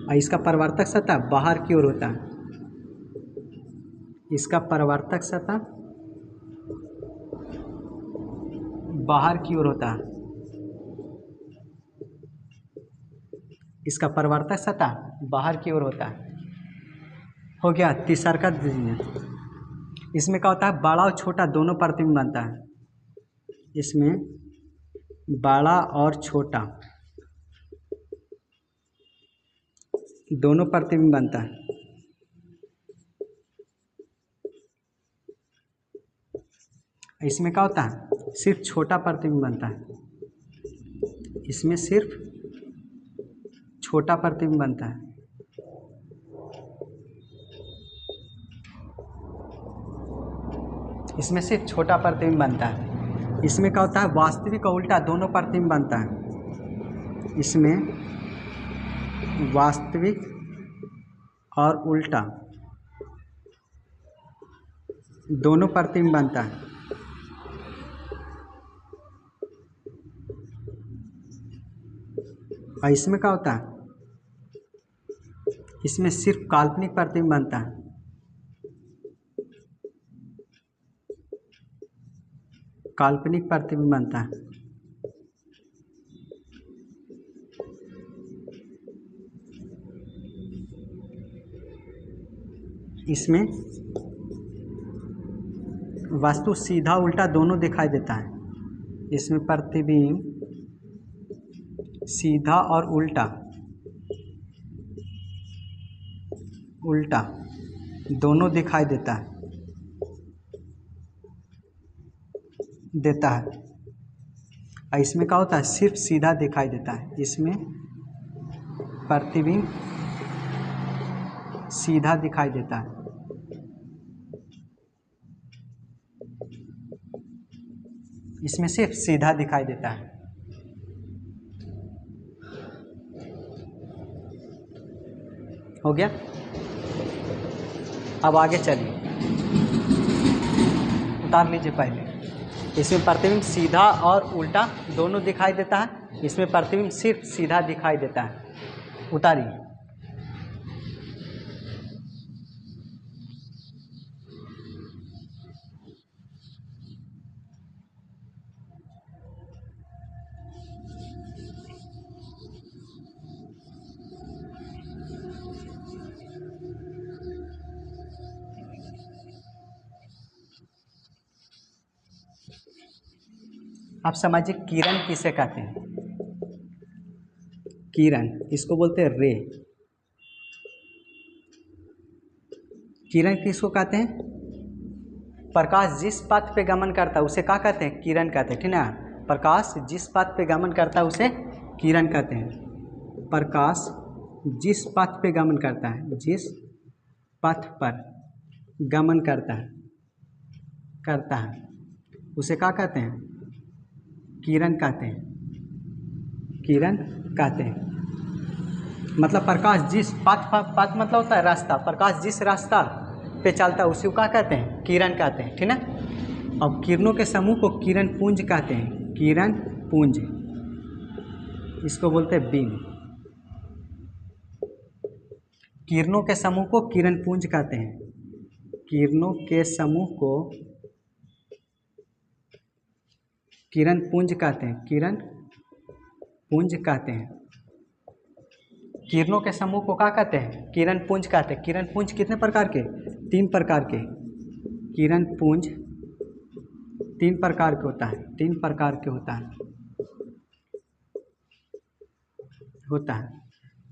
और इसका परावर्तक सतह बाहर की ओर होता है। इसका परावर्तक सतह बाहर की ओर होता है। इसका परावर्तक सतह बाहर की ओर होता है। हो गया? तीसरा का दीजिए। इसमें क्या होता है? बड़ा और छोटा दोनों प्रतिबिंब बनता है। इसमें बड़ा और छोटा दोनों प्रतिबिंब बनता है। इसमें क्या होता है? सिर्फ छोटा प्रतिबिंब बनता है। इसमें सिर्फ छोटा प्रतिबिंब बनता है। इसमें सिर्फ छोटा प्रतिबिंब बनता है। इसमें क्या होता है? वास्तविक और उल्टा दोनों प्रतिबिंब बनता है। इसमें वास्तविक और उल्टा दोनों प्रतिबिंब बनता है। और इसमें क्या होता है? इसमें सिर्फ काल्पनिक प्रतिबिंब बनता है। काल्पनिक प्रतिबिंब बनता है। इसमें वस्तु सीधा उल्टा दोनों दिखाई देता है। इसमें प्रतिबिंब सीधा और उल्टा उल्टा दोनों दिखाई देता है। और इसमें क्या होता है? सिर्फ सीधा दिखाई देता है। इसमें प्रतिबिंब सीधा दिखाई देता है। इसमें सिर्फ सीधा दिखाई देता है। हो गया। अब आगे चलिए, उतार लीजिए पहले। इसमें प्रतिबिंब सीधा और उल्टा दोनों दिखाई देता है, इसमें प्रतिबिंब सिर्फ सीधा दिखाई देता है। उतारिए। आप समझिए किरण किसे कहते हैं? किरण, इसको बोलते हैं रे। किरण किसको कहते हैं? प्रकाश जिस पथ पे गमन करता है उसे क्या कहते हैं? किरण कहते हैं, ठीक ना। प्रकाश जिस पथ पे गमन करता है उसे किरण कहते हैं। प्रकाश जिस पथ पे गमन करता है, जिस पथ पर गमन करता है उसे क्या कहते हैं? किरण कहते हैं, किरण कहते हैं। मतलब प्रकाश जिस पथ मतलब होता है रास्ता, प्रकाश जिस रास्ता पे चलता है उसी को क्या कहते हैं? किरण कहते हैं, ठीक ना। अब किरणों के समूह को किरण पुंज कहते हैं, किरण पुंज, इसको बोलते हैं बीम। किरणों के समूह को किरण पुंज कहते हैं, किरणों के समूह को किरण पुंज कहते हैं, किरण पुंज कहते हैं। किरणों के समूह को क्या कहते हैं? किरण पुंज कहते हैं। किरण पुंज कितने प्रकार के? 3 प्रकार के। किरण पुंज 3 प्रकार के होता है, 3 प्रकार के होता है।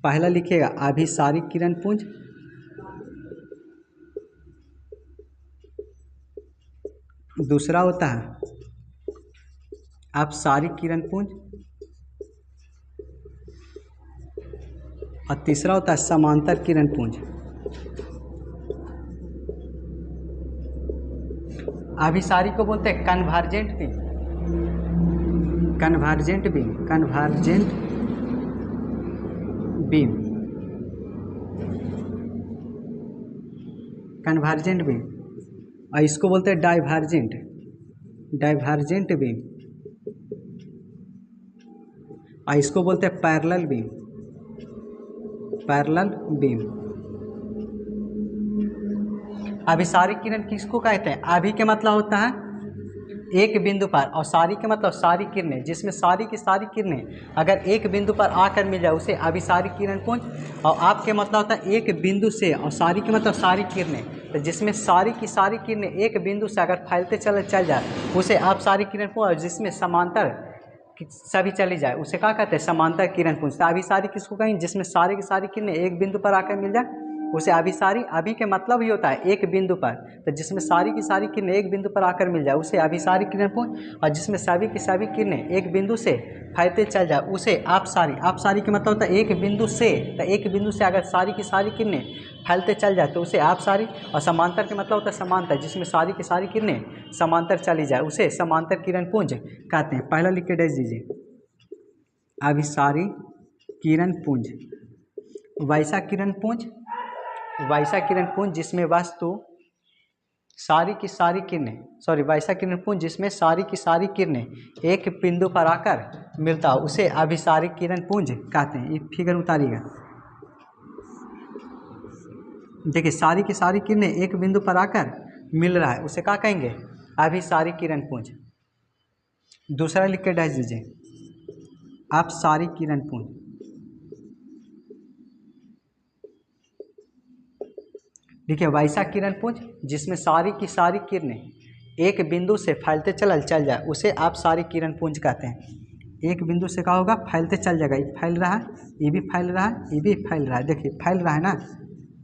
पहला लिखिएगा अभिसारी किरण पुंज, दूसरा होता है अपसारी किरण पुंज, और तीसरा होता है समांतर किरण पुंज। अभिसारी को बोलते हैं convergent beam, convergent beam, convergent beam, convergent beam. और इसको बोलते हैं डाइवर्जेंट, डाइवर्जेंट बीम। और इसको बोलते हैं पैरेलल बीम, पैरेलल बीम। अभिसारी किरण किसको कहते हैं? अभि के मतलब होता है एक बिंदु पर, और सारी के मतलब सारी किरणें, जिसमें सारी की सारी किरणें अगर एक बिंदु पर आकर मिल जाए उसे अभिसारी किरण पुंज। और आपके मतलब होता है एक बिंदु से, और सारी के मतलब सारी किरणें, तो जिसमें सारी की सारी किरणें एक बिंदु से अगर फैलते चल जाए उसे आप सारी किरण पुंज। और जिसमें समांतर सभी चली जाए उसे क्या कहते हैं? समांतर किरण पुंज। तो अभिसारी किसको कहें? जिसमें सारी की सारी किरणें एक बिंदु पर आकर मिल जाए उसे अभिसारी। अभि के मतलब ही होता है एक बिंदु पर, तो जिसमें सारी की सारी किरणें एक बिंदु पर आकर मिल जाए उसे अभिसारी किरण पुंज। और जिसमें सभी की सभी किरणें एक बिंदु से फैलते चल जाए उसे अपसारी। अपसारी के मतलब होता है एक बिंदु से, तो एक बिंदु से अगर सारी की सारी किरणें फैलते चल जाए तो उसे अपसारी। और समांतर के मतलब होता है समांतर, जिसमें सारी की सारी किरणें समांतर चली जाए उसे समांतर किरण पुंज कहते हैं। पहला लिख के डाल दीजिए अभिसारी किरण पुंज। वैसा किरण पुंज, वैसा किरण पुंज जिसमें वस्तु सारी की सारी किरणें, सॉरी वैसा किरण पुंज जिसमें सारी की सारी किरणें एक बिंदु पर आकर मिलता है उसे अभिसारी किरण पुंज कहते हैं। ये फिगर उतारिएगा। देखिए सारी की सारी किरणें एक बिंदु पर आकर मिल रहा है उसे क्या कहेंगे? अभिसारी किरण पुंज। दूसरा लिख के डाल दीजिए अपसारी किरण पुंज। देखिए वैसा किरण पुंज जिसमें सारी की सारी किरणें एक बिंदु से फैलते चल जाए उसे आप सारी किरण पुंज कहते हैं। एक बिंदु से क्या होगा? फैलते चल जाएगा। ये फैल रहा है, ये भी फैल रहा है, ये भी फैल रहा है। देखिए फैल रहा है ना,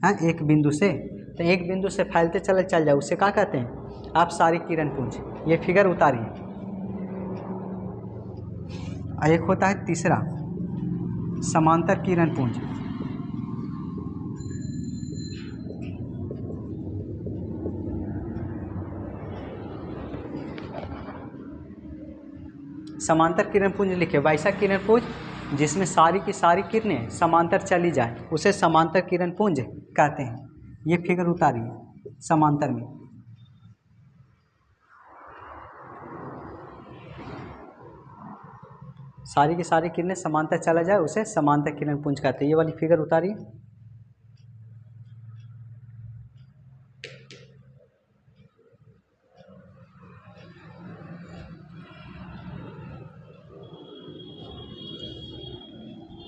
हाँ एक बिंदु से, तो एक बिंदु से फैलते चल जाए उसे क्या कहते हैं? आप सारी किरण पुंज। ये फिगर उतारिए। एक होता है तीसरा समांतर किरण पुंज। समांतर किरण पुंज लिखे वैसा किरण पुंज जिसमें सारी की सारी किरणें समांतर चली जाए उसे समांतर किरण पुंज कहते हैं। ये फिगर उतारिए समांतर में। सारी की सारी किरणें समांतर चला जाए उसे समांतर किरण पुंज कहते हैं। ये वाली फिगर उतारिए।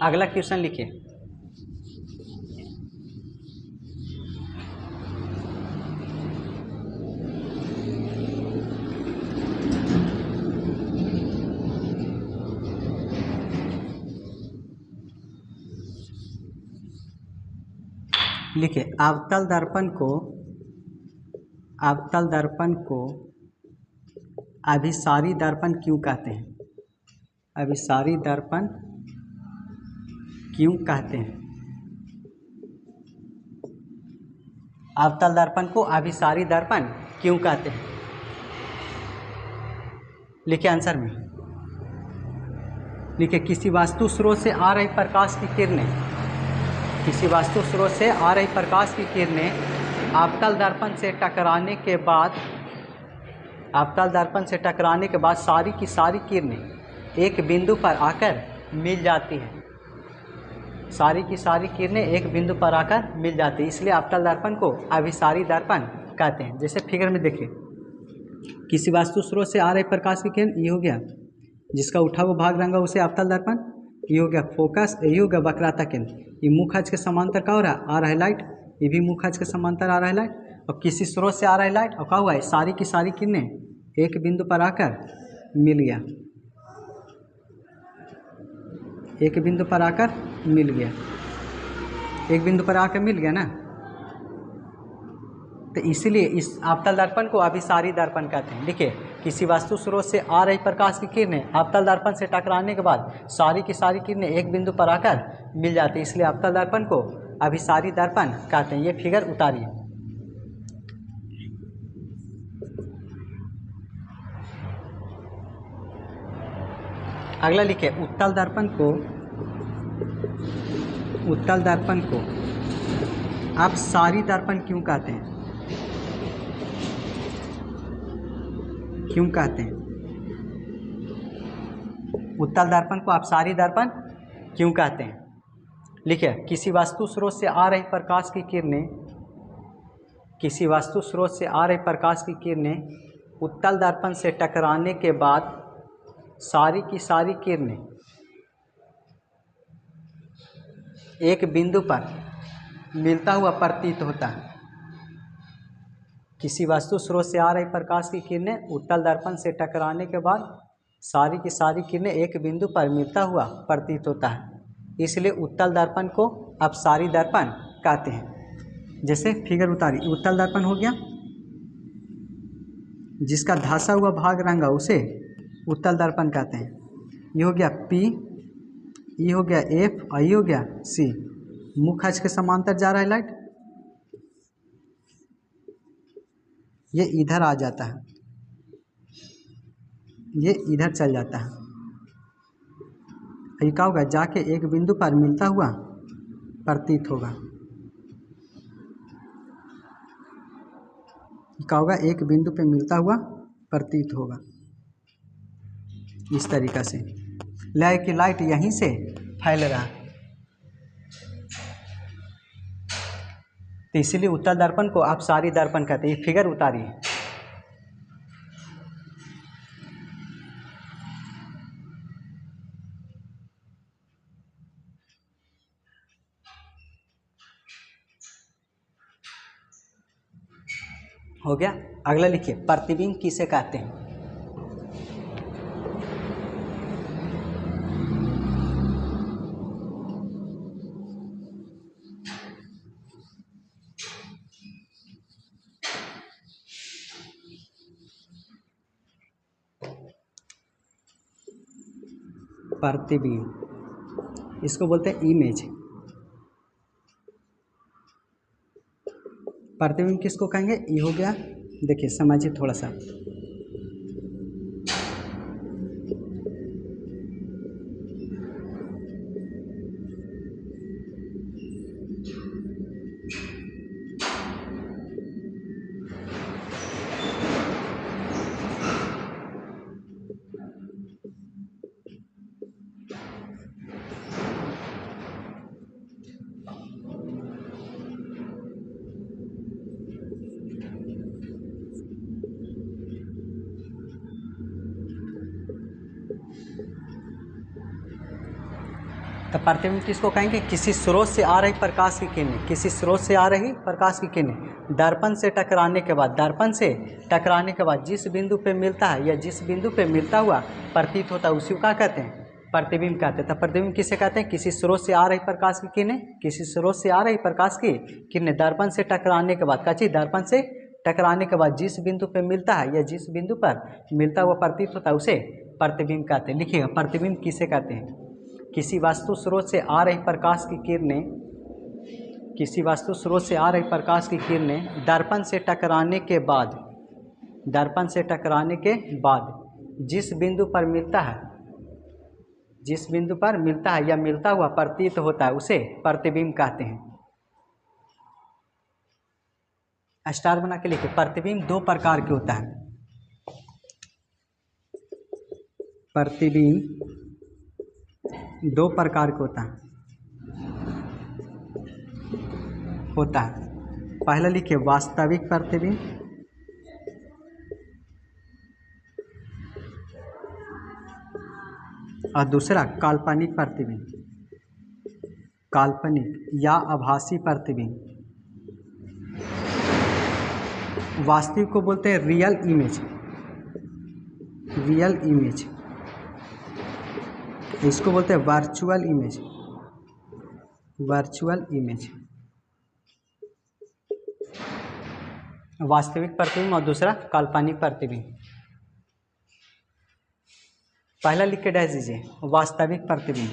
अगला क्वेश्चन लिखिए। लिखिए अवतल दर्पण को अभिसारी दर्पण क्यों कहते हैं? अभिसारी दर्पण क्यों कहते हैं? अवतल दर्पण को अभिसारी दर्पण क्यों कहते हैं? लिखिए आंसर में। लिखिए किसी वास्तु स्रोत से आ रही प्रकाश की किरणें, किसी वास्तु स्रोत से आ रही प्रकाश की किरणें अवतल दर्पण से टकराने के बाद सारी की सारी किरणें एक बिंदु पर आकर मिल जाती हैं। सारी की सारी किरणें एक बिंदु पर आकर मिल जाती है, इसलिए अवतल दर्पण को अभिसारी दर्पण कहते हैं। जैसे फिगर में देखिए, किसी वास्तु स्रोत से आ रही प्रकाश की किरण, ये हो गया जिसका उठा हुआ भाग रंगा उसे अवतल दर्पण। ये हो गया फोकस, ये हो गया वक्रता केंद्र। ये मुख्य अक्ष के समांतर का हो रहा है, आ रहा है लाइट, ये भी मुख्य अक्ष के समांतर आ रहा है लाइट। और किसी स्रोत से आ रहा है लाइट और क्या हुआ है, सारी की सारी किरणें एक बिंदु पर आकर मिल गया, एक बिंदु पर आकर मिल गया, एक बिंदु पर आकर मिल गया ना। तो इसीलिए इस अवतल दर्पण को अभिसारी दर्पण कहते हैं। देखिए किसी वास्तु स्रोत से आ रही प्रकाश की किरणें अवतल दर्पण से टकराने के बाद सारी की सारी किरणें एक बिंदु पर आकर मिल जाती है, इसलिए अवतल दर्पण को अभिसारी दर्पण कहते हैं। ये फिगर उतारिए। अगला लिखिए उत्तल दर्पण को आप सारी दर्पण क्यों कहते हैं? क्यों कहते हैं उत्तल दर्पण को आप सारी दर्पण क्यों कहते हैं? लिखिए किसी वास्तु स्रोत से आ रही प्रकाश की किरणें, किसी वास्तु स्रोत से आ रही प्रकाश की किरणें उत्तल दर्पण से टकराने के बाद सारी की सारी किरणें एक बिंदु पर मिलता हुआ प्रतीत होता है। किसी वास्तु स्रोत से आ रही प्रकाश की किरणें उत्तल दर्पण से टकराने के बाद सारी की सारी किरणें एक बिंदु पर मिलता हुआ प्रतीत होता है, इसलिए उत्तल दर्पण को अपसारी दर्पण कहते हैं। जैसे फिगर उतारी, उत्तल दर्पण हो गया जिसका धंसा हुआ भाग रंगा उसे उत्तल दर्पण कहते हैं। ये हो गया P, ये हो गया F और ये हो गया C। मुख्य अक्ष के समांतर जा रहा है लाइट, ये इधर आ जाता है, ये इधर चल जाता है। ये क्या होगा, जाके एक बिंदु पर मिलता हुआ प्रतीत होगा। क्या होगा, एक बिंदु पे मिलता हुआ प्रतीत होगा। इस तरीक़ा से लय की लाइट यहीं से फैल रहा है, तो इसीलिए उत्तल दर्पण को आप सारी दर्पण कहते हैं। ये फिगर उतारिए। हो गया। अगला लिखिए प्रतिबिंब किसे कहते हैं? प्रतिबिंब, इसको बोलते हैं इमेज। प्रतिबिंब किसको कहेंगे? ये हो गया, देखिए समझिए थोड़ा सा। तो प्रतिबिंब किसको कहेंगे? किसी स्रोत से आ रही प्रकाश की किरणें, किसी स्रोत से आ रही प्रकाश की किरणें दर्पण से टकराने के बाद, दर्पण से टकराने के बाद जिस बिंदु पे मिलता है या जिस बिंदु पे मिलता हुआ प्रतीत होता है उसी को क्या कहते हैं? प्रतिबिंब कहते हैं। तो प्रतिबिंब किसे कहते हैं? किसी स्रोत से आ रही प्रकाश की किरणें, किसी स्रोत से आ रही प्रकाश की किरणें दर्पण से टकराने के बाद, क्या चीज? दर्पण से टकराने के बाद जिस बिंदु पे मिलता है या जिस बिंदु पर मिलता हुआ प्रतीत होता है उसे प्रतिबिंब कहते हैं। लिखिएगा, प्रतिबिंब किसे कहते हैं? किसी वास्तु स्रोत से आ रही प्रकाश की किरणें, किसी वास्तु स्रोत से आ रही प्रकाश की किरणें दर्पण से टकराने के बाद, दर्पण से टकराने के बाद जिस बिंदु पर मिलता है, जिस बिंदु पर मिलता है या मिलता हुआ प्रतीत होता है उसे प्रतिबिंब कहते हैं। स्टार बना के लिखिए। प्रतिबिंब दो प्रकार के होता है। प्रतिबिंब दो प्रकार के होता है। पहला लिखिए वास्तविक प्रतिबिंब, और दूसरा काल्पनिक प्रतिबिंब, काल्पनिक या आभासी प्रतिबिंब। वास्तविक को बोलते हैं रियल इमेज, रियल इमेज। इसको बोलते हैं वर्चुअल इमेज, वर्चुअल इमेज। वास्तविक प्रतिबिंब और दूसरा काल्पनिक प्रतिबिंब। पहला लिख के डैश दीजिए वास्तविक प्रतिबिंब।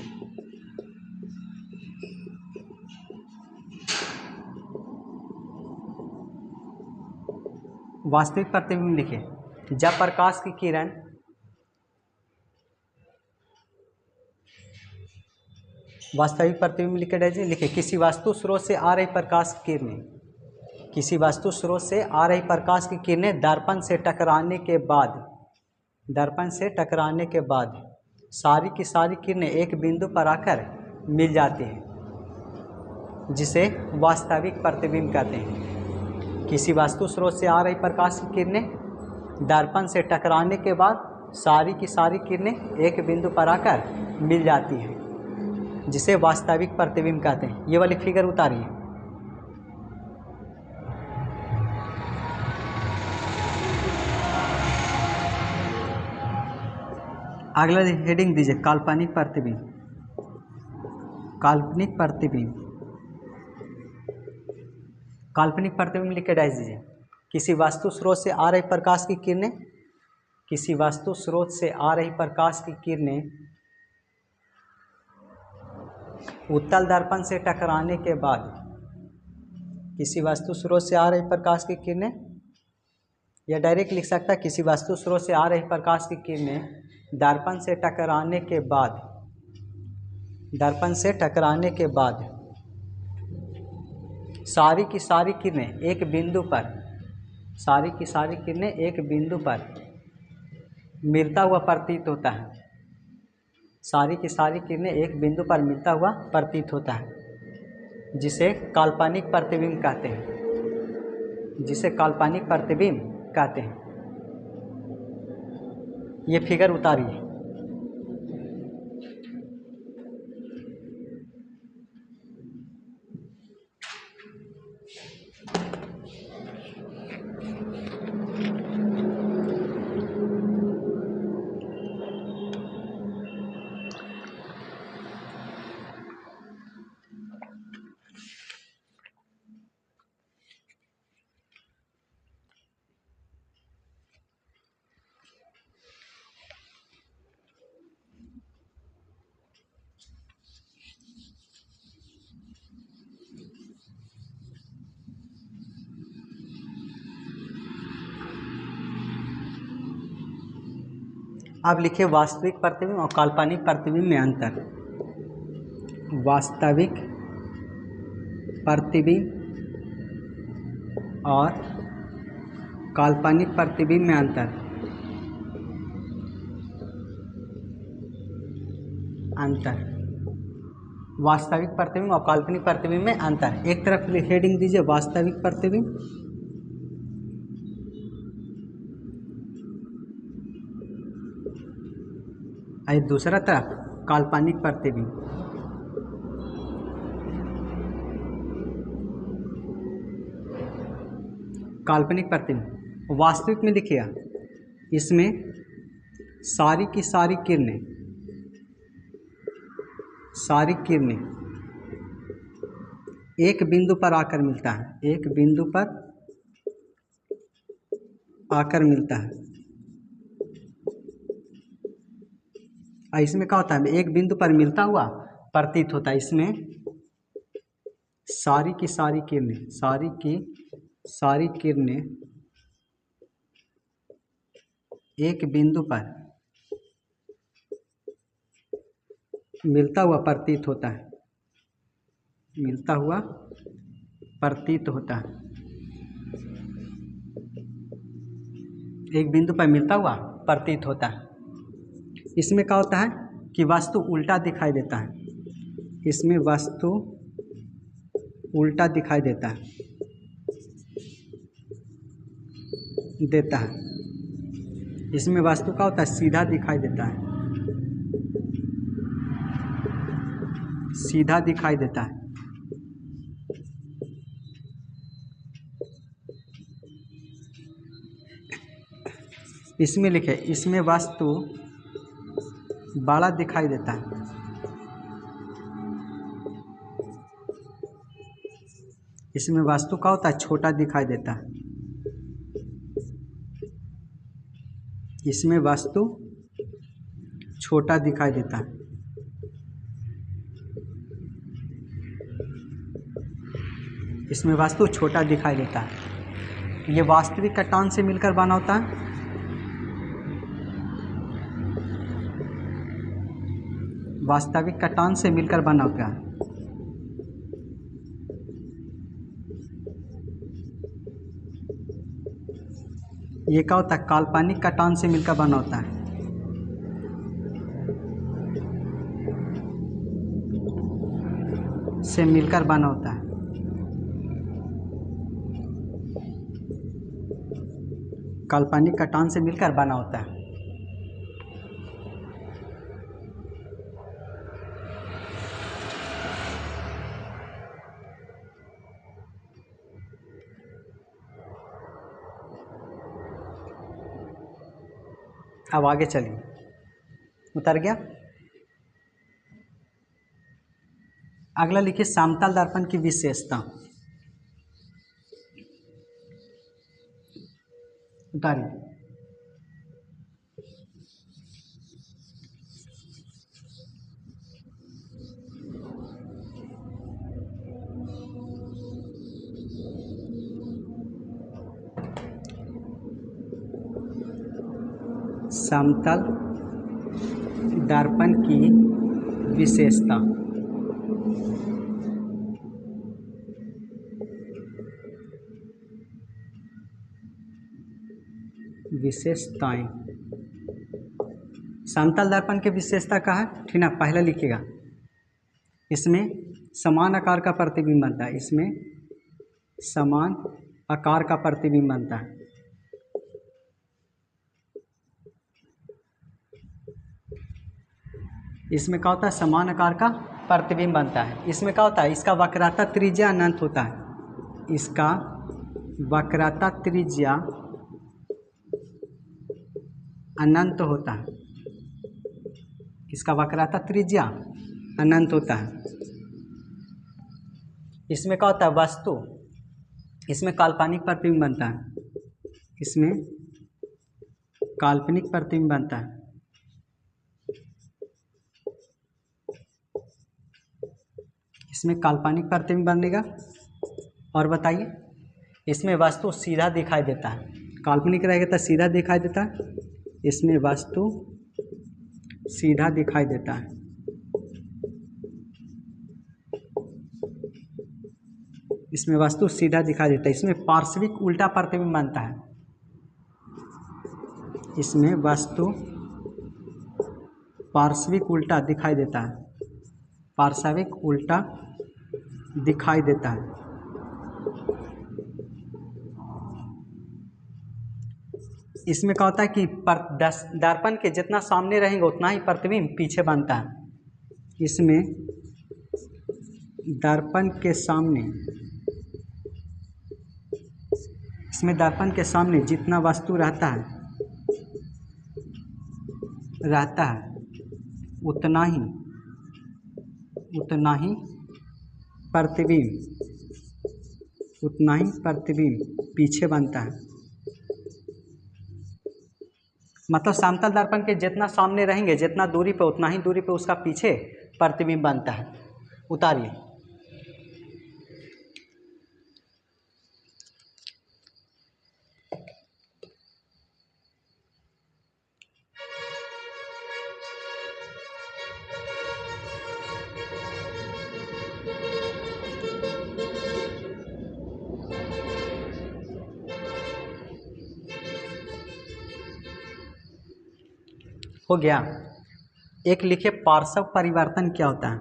वास्तविक प्रतिबिंब लिखिए, जब प्रकाश की किरण वास्तविक प्रतिबिंब लिख के डैश दीजिए। लिखिए किसी वास्तु स्रोत से आ रही प्रकाश की किरणें, किसी वास्तु स्रोत से आ रही प्रकाश की किरणें दर्पण से टकराने के बाद, दर्पण से टकराने के बाद सारी की सारी किरणें एक बिंदु पर आकर मिल जाती हैं, जिसे वास्तविक प्रतिबिंब कहते हैं। किसी वास्तु स्रोत से आ रही प्रकाश की किरणें दर्पण से टकराने के बाद सारी की सारी किरणें एक बिंदु पर आकर मिल जाती हैं, जिसे वास्तविक प्रतिबिंब कहते हैं। ये वाली फिगर उतारिए। अगला हेडिंग दीजिए काल्पनिक प्रतिबिंब, काल्पनिक प्रतिबिंब। काल्पनिक प्रतिबिंब लिख के डाल दीजिए। किसी वास्तु स्रोत से आ रही प्रकाश की किरणें, किसी वास्तु स्रोत से आ रही प्रकाश की किरणें उत्तल दर्पण से टकराने के बाद, किसी वास्तु स्रोत से आ रही प्रकाश की किरणें, या डायरेक्ट लिख सकता है किसी वास्तु स्रोत से आ रही प्रकाश की किरणें दर्पण से टकराने के बाद, दर्पण से टकराने के बाद सारी की सारी किरणें एक बिंदु पर, सारी की सारी किरणें एक बिंदु पर मिलता हुआ प्रतीत होता है, सारी की सारी किरणें एक बिंदु पर मिलता हुआ प्रतीत होता है, जिसे काल्पनिक प्रतिबिंब कहते हैं, जिसे काल्पनिक प्रतिबिंब कहते हैं। ये फिगर उतारिए। अब लिखिए वास्तविक प्रतिबिंब और काल्पनिक प्रतिबिंब में अंतर। वास्तविक प्रतिबिंब और काल्पनिक प्रतिबिंब में अंतर। अंतर वास्तविक प्रतिबिंब और काल्पनिक प्रतिबिंब में अंतर। एक तरफ हेडिंग दीजिए वास्तविक प्रतिबिंब, और दूसरा तरफ काल्पनिक प्रतिबिंब। काल्पनिक प्रतिबिंब। वास्तविक में देखिएगा, इसमें सारी की सारी किरणें एक बिंदु पर आकर मिलता है, एक बिंदु पर आकर मिलता है। और इसमें क्या होता है, एक बिंदु पर मिलता हुआ प्रतीत होता है। इसमें सारी की सारी किरणें एक बिंदु पर मिलता हुआ प्रतीत होता है, मिलता हुआ प्रतीत होता है। एक बिंदु पर मिलता हुआ प्रतीत होता है। इसमें क्या होता है कि वस्तु उल्टा दिखाई देता है, इसमें वस्तु उल्टा दिखाई देता है। इसमें वस्तु का होता है सीधा दिखाई देता है, सीधा दिखाई देता है। इसमें लिखे, इसमें वस्तु बड़ा दिखाई देता है, इसमें वस्तु का होता है छोटा दिखाई देता है। इसमें वस्तु छोटा दिखाई देता है। इसमें वस्तु छोटा दिखाई देता है। ये वास्तविक कटान से मिलकर बना होता है। वास्तविक कटान से मिलकर बना होता है। ये क्या होता है, काल्पनिक कटान से मिलकर बना होता है। से मिलकर बना होता है। काल्पनिक कटान से मिलकर बना होता है। अब आगे चलिए, उतर गया। अगला लिखिए समतल दर्पण की विशेषता। उतारिए। समतल दर्पण की विशेषता। विशेषताएं। समतल दर्पण की विशेषता का है, ठीक ना। पहले लिखिएगा, इसमें समान आकार का प्रतिबिंब बनता है, इसमें समान आकार का प्रतिबिंब बनता है। इसमें क्या होता है, समान आकार का प्रतिबिंब बनता है। इसमें क्या होता है, इसका वक्रता त्रिज्या अनंत होता है। इसका वक्रता त्रिज्या अनंत होता है। इसका वक्रता त्रिज्या अनंत होता है। इसमें क्या होता है, वस्तु, इसमें काल्पनिक प्रतिबिंब बनता है। इसमें काल्पनिक प्रतिबिंब बनता है। इसमें काल्पनिक प्रतिबिंब बनेगा। और बताइए, इसमें वस्तु सीधा दिखाई देता है। काल्पनिक रहेगा तो सीधा दिखाई देता है, इसमें वस्तु सीधा दिखाई देता है। इसमें वस्तु सीधा दिखाई देता है। इसमें पार्श्विक उल्टा प्रतिबिंब बनता है। इसमें वस्तु पार्श्विक उल्टा दिखाई देता है, पार्श्विक उल्टा दिखाई देता है। इसमें क्या होता है कि दर्पण के जितना सामने रहेंगे उतना ही प्रतिबिंब पीछे बनता है। इसमें दर्पण के सामने इसमें दर्पण के सामने जितना वस्तु रहता है उतना ही प्रतिबिंब पीछे बनता है। मतलब समतल दर्पण के जितना सामने रहेंगे, जितना दूरी पे, उतना ही दूरी पे उसका पीछे प्रतिबिंब बनता है। उतारिए। हो गया। एक लिखे पार्श्व परिवर्तन क्या होता है?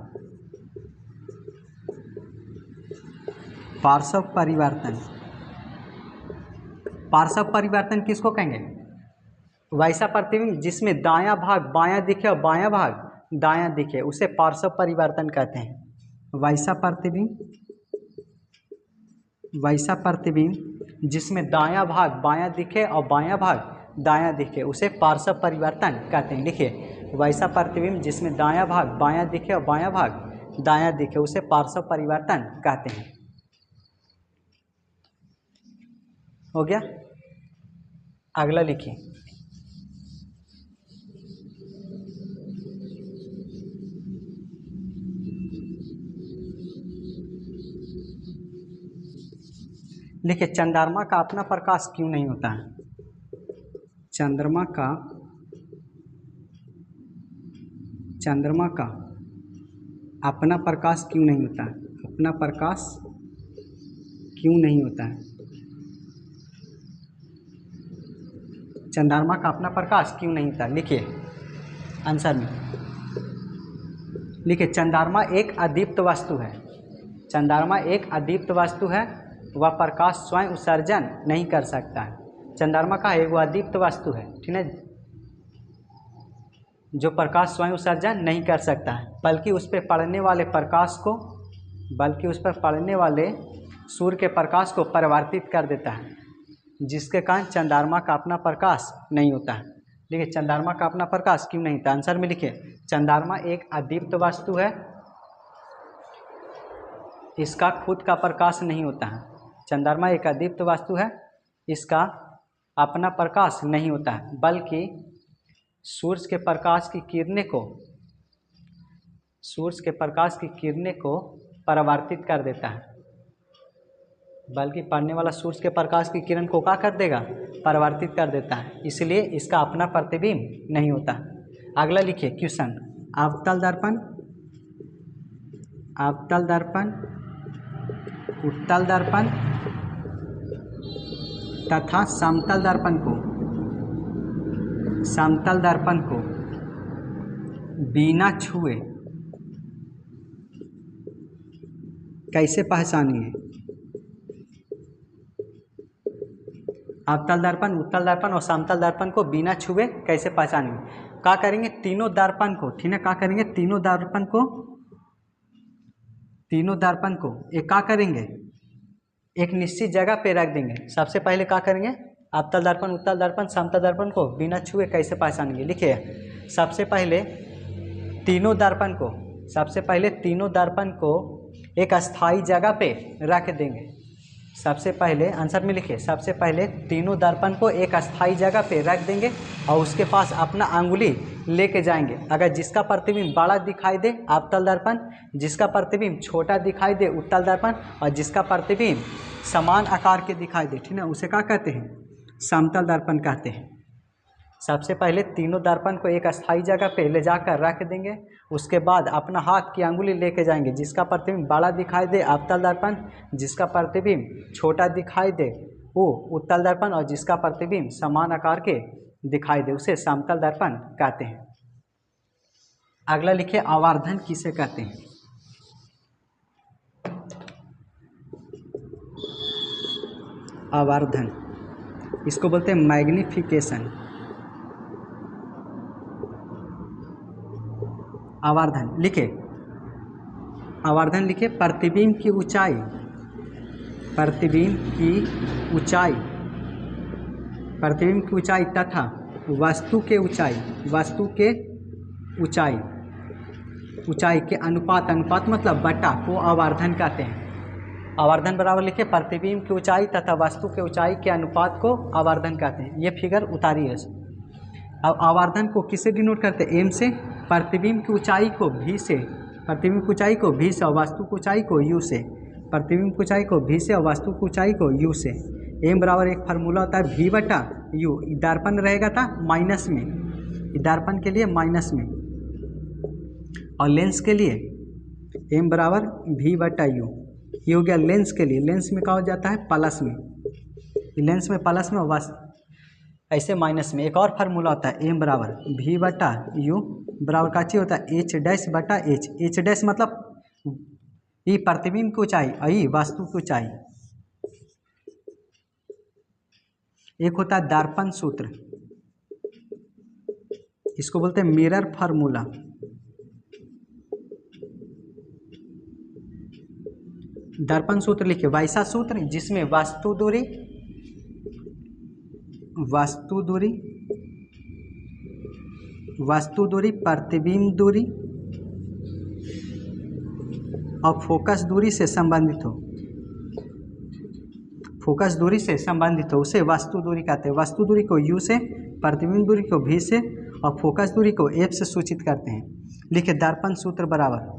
पार्श्व परिवर्तन किसको कहेंगे? वैसा प्रतिबिंब जिसमें दायां भाग बायां दिखे और बायां भाग दायां दिखे, उसे पार्श्व परिवर्तन कहते हैं। वैसा प्रतिबिंब जिसमें दायां भाग बायां दिखे और बायां भाग दायां दिखे, उसे पार्श्व परिवर्तन कहते हैं। लिखिए, वैसा प्रतिबिंब जिसमें दायां भाग बायां दिखे और बायां भाग दायां दिखे, उसे पार्श्व परिवर्तन कहते हैं। हो गया। अगला लिखिए। लिखिए, चंद्रमा का अपना प्रकाश क्यों नहीं होता है? चंद्रमा का अपना प्रकाश क्यों नहीं होता है? अपना प्रकाश क्यों नहीं होता है? चंद्रमा का अपना प्रकाश क्यों नहीं होता? लिखिए आंसर में। लिखिए, चंद्रमा एक अदीप्त वस्तु है। चंद्रमा एक अदीप्त वस्तु है, वह प्रकाश स्वयं उत्सर्जन नहीं कर सकता है। चंद्रमा का एक अदीप्त वस्तु है, ठीक है, जो प्रकाश स्वयं उत्सर्जन नहीं कर सकता है, बल्कि उस पर पड़ने वाले सूर्य के प्रकाश को परावर्तित कर देता है, जिसके कारण चंद्रमा का अपना प्रकाश नहीं होता है। देखिए, चंद्रमा का अपना प्रकाश क्यों नहीं होता? आंसर में लिखिए, चंद्रमा एक अदीप्त वस्तु है, इसका खुद का प्रकाश नहीं होता है। चंद्रमा एक अदीप्त वस्तु है, इसका अपना प्रकाश नहीं होता है, बल्कि सूर्य के प्रकाश की किरणें को परावर्तित कर देता है। बल्कि पड़ने वाला सूर्य के प्रकाश की किरण को क्या कर देगा? परावर्तित कर देता है, इसलिए इसका अपना प्रतिबिंब नहीं होता। अगला लिखिए क्वेश्चन। अवतल दर्पण, उत्तल दर्पण तथा समतल दर्पण को बिना छुए कैसे पहचानिए? अवतल दर्पण, उत्तल दर्पण और समतल दर्पण को बिना छुए कैसे पहचानेंगे? क्या करेंगे? तीनों दर्पण को, ठीक है, क्या करेंगे? तीनों दर्पण को एक क्या करेंगे? एक निश्चित जगह पे रख देंगे। सबसे पहले क्या करेंगे? अवतल दर्पण, उत्तल दर्पण, समतल दर्पण को बिना छुए कैसे पहचानेंगे? लिखिए, सबसे पहले तीनों दर्पण को एक अस्थायी जगह पे रख देंगे। सबसे पहले आंसर में लिखिए, सबसे पहले तीनों दर्पण को एक अस्थायी जगह पे रख देंगे और उसके पास अपना अंगुली लेके जाएंगे। अगर जिसका प्रतिबिंब बड़ा दिखाई दे अवतल दर्पण, जिसका प्रतिबिंब छोटा दिखाई दे उत्तल दर्पण, और जिसका प्रतिबिंब समान आकार के दिखाई दे, ठीक है, उसे क्या कहते हैं? समतल दर्पण कहते हैं। सबसे पहले तीनों दर्पण को एक अस्थायी जगह पे ले जाकर रख देंगे, उसके बाद अपना हाथ की अंगुली लेके जाएंगे। जिसका प्रतिबिंब बड़ा दिखाई दे अवतल दर्पण, जिसका प्रतिबिंब छोटा दिखाई दे वो उत्तल दर्पण, और जिसका प्रतिबिंब समान आकार के दिखाई दे उसे समतल दर्पण कहते हैं। अगला लिखिए, आवर्धन किसे कहते हैं? आवर्धन, इसको बोलते हैं मैग्निफिकेशन। आवर्धन लिखे, प्रतिबिंब की ऊंचाई प्रतिबिंब की ऊंचाई तथा वस्तु के ऊंचाई के अनुपात मतलब बटा को आवर्धन कहते हैं। आवर्धन बराबर लिखे प्रतिबिंब की ऊंचाई तथा वस्तु के ऊंचाई के अनुपात को आवर्धन कहते हैं। ये फिगर उतारिए। अब आवर्धन को किससे डिनोट करते हैं? एम से। प्रतिबिंब की ऊंचाई को भी से, प्रतिबिंब की ऊंचाई को भी से और वस्तु की ऊंचाई को यू से, प्रतिबिंब की ऊंचाई को भी से और वस्तु की ऊंचाई को यू से। एम बराबर एक फार्मूला होता है भी बटा यू। दर्पण रहेगा था माइनस में, दर्पण के लिए माइनस में, और लेंस के लिए एम बराबर भी बटा यू। ये हो गया लेंस के लिए। लेंस में क्या हो जाता है? प्लस में। लेंस में प्लस में और ऐसे माइनस में। एक और फार्मूला होता है एम बराबर भी बटा यू बराबर का चीज होता है एच डैश बटा एच। एच डैश मतलब ये प्रतिबिंब की ऊंचाई और ये वस्तु की ऊंचाई। एक होता है दर्पण सूत्र, इसको बोलते हैं मिरर फार्मूला। दर्पण सूत्र लिखिए वैसा सूत्र जिसमें वस्तु दूरी प्रतिबिंब दूरी और फोकस दूरी से संबंधित हो। फोकस दूरी से संबंधित हो उसे वस्तु दूरी कहते हैं। वस्तु दूरी को यू से, प्रतिबिंब दूरी को भी से और फोकस दूरी को एफ से सूचित करते हैं। लिखिए दर्पण सूत्र बराबर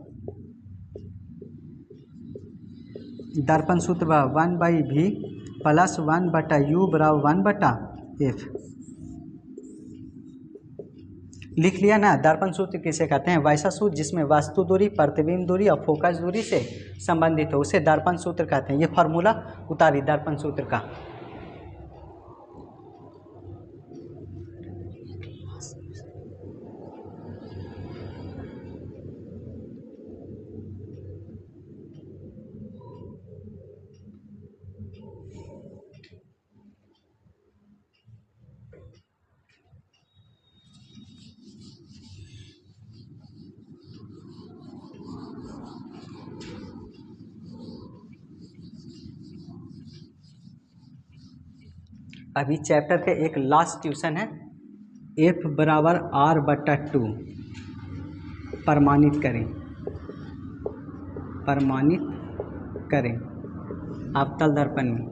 1/v प्लस 1/u बराबर 1/f। लिख लिया ना। दर्पण सूत्र किसे कहते हैं? वैसा सूत्र जिसमें वस्तु दूरी प्रतिबिंब दूरी और फोकस दूरी से संबंधित हो उसे दर्पण सूत्र कहते हैं। ये फॉर्मूला उतारी दर्पण सूत्र का। अभी चैप्टर के एक लास्ट ट्यूशन है F बराबर R/2 प्रमाणित करें अवतल दर्पण में।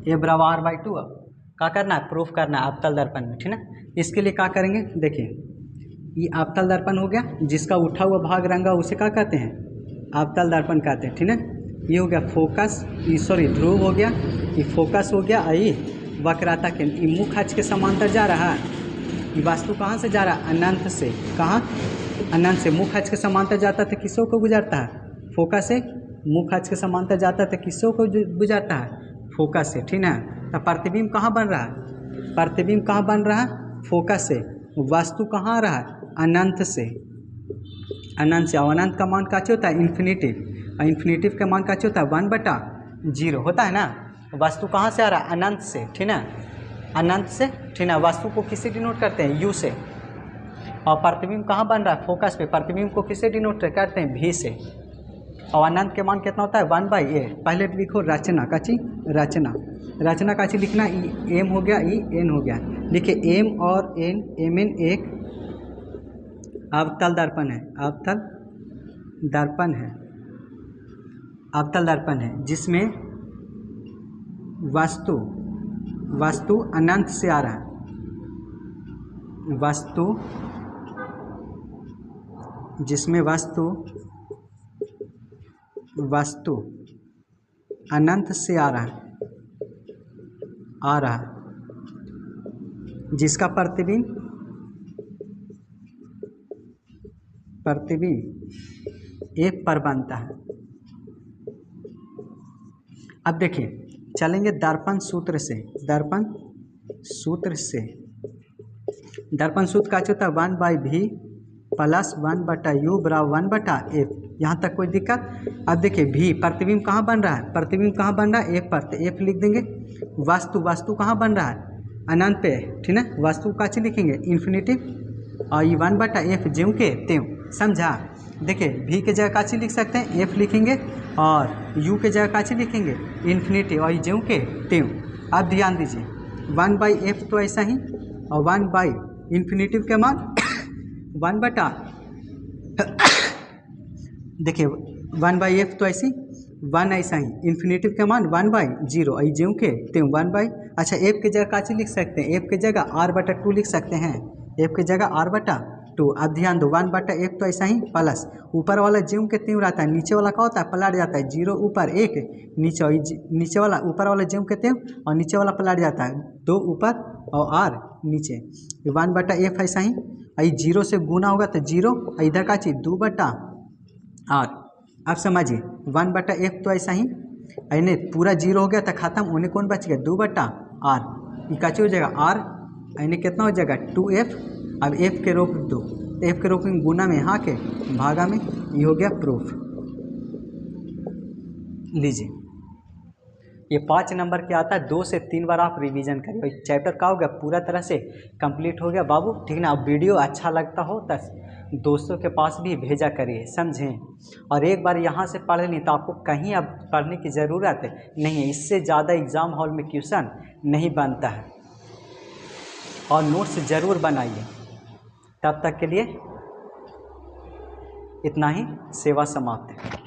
F बराबर R/2 क्या करना है? प्रूफ करना है अवतल दर्पण में, ठीक है। इसके लिए क्या करेंगे? देखिए ये अवतल दर्पण हो गया, जिसका उठा हुआ भाग रंगा उसे क्या कहते हैं? अवतल दर्पण कहते हैं, ठीक है। ये हो गया फोकस, ध्रुव हो गया, ये फोकस हो गया। आई वक्रता के मुख अक्ष के समांतर जा रहा है। ये वस्तु कहाँ से जा रहा है? अनंत से। कहाँ? अनंत से। मुख अक्ष के समांतर जाता तो किसों को गुजरता है? फोकस से। मुख अक्ष के समांतर जाता तो किसों को गुजरता है? फोकस से, ठीक है। तो प्रतिबिंब कहाँ बन रहा है? प्रतिबिंब कहाँ बन रहा है? फोकस से। वस्तु कहाँ आ रहा है? अनंत से। अनंत से। और अनंत का मान क्या होता है? इन्फिनिटिव। और इन्फिनिटिव का मान क्या होता है? 1/0 होता है ना। वस्तु कहाँ से आ रहा है? अनंत से, ठीक है। अनंत से, ठीक है। वस्तु को किससे डिनोट करते हैं? यू से। और प्रतिबिंब कहाँ बन रहा है? फोकस पे। प्रतिबिंब को किससे डिनोट करते हैं? भी से। और अनंत के मान कितना होता है? 1/a। पहले लिखो रचना काची, रचना काची लिखना। ई एम हो गया, ई एन हो गया। लिखिए एम और एन, एम एन एक अवतल दर्पण है। अवतल दर्पण है जिसमें वस्तु अनंत से आ रहा है। जिसमें वस्तु अनंत से आ रहा है, जिसका प्रतिबिंब एक पर बनता है। अब देखिए चलेंगे दर्पण सूत्र से। दर्पण सूत्र का होता है 1/v प्लस 1/u बराबर 1/f। यहाँ तक कोई दिक्कत? अब देखिए भी प्रतिबिंब कहाँ बन रहा है? प्रतिबिंब कहाँ बन रहा है? एफ पर। तो एफ लिख देंगे। वस्तु कहाँ बन रहा है? अनंत पे, ठीक है। वस्तु का चीज लिखेंगे इन्फिनिटिव और ये 1/f ज्यों के त्यों। समझा। देखिए v के जगह का चीज़ लिख सकते हैं f लिखेंगे और u के जगह का चीज़ लिखेंगे इन्फिनिटी और ज्यों के त्यों। अब ध्यान दीजिए 1/f तो ऐसा ही और 1/इन्फिनिटी के मान 1/, देखिए 1/f तो ऐसी 1 ऐसा ही, इन्फिनिटी के मान 1/0 और ज्यों के त्यों 1/। अच्छा f के जगह का चीज़ लिख सकते हैं, f के जगह r/2 लिख सकते हैं, f के जगह r/2। अब ध्यान दो 1/f तो ऐसा ही प्लस ऊपर वाला ज्यों के त्यों रहता है, नीचे वाला क्या होता है पलट जाता है, 0 ऊपर 1 नीचे, और नीचे वाला ऊपर वाला ज्यों के त्यों और नीचे वाला पलट जाता है 2 ऊपर और r नीचे। 1/f ऐसा ही, 0 से गुना होगा तो 0, इधर का चीज़ 2/r। अब समझिए 1/f तो ऐसा ही, यानी पूरा 0 हो गया तो खत्म, उन्हें कौन बच गया 2/r, ये का हो जाएगा r, यानी कितना हो जाएगा 2f। अब f के रोक दो, f के रोक गुना में यहाँ के भागा में, ये हो गया प्रूफ। लीजिए ये 5 नंबर के आता है, 2 से 3 बार आप रिवीजन करिए, चैप्टर का हो गया पूरा तरह से कंप्लीट हो गया बाबू, ठीक ना। अब वीडियो अच्छा लगता हो तो दोस्तों के पास भी भेजा करिए, समझें। और एक बार यहाँ से पढ़ लें तो आपको कहीं अब पढ़ने की ज़रूरत नहीं है, इससे ज़्यादा एग्ज़ाम हॉल में क्वेश्चन नहीं बनता है। और नोट्स ज़रूर बनाइए। तब तक के लिए इतना ही, सेवा समाप्त है।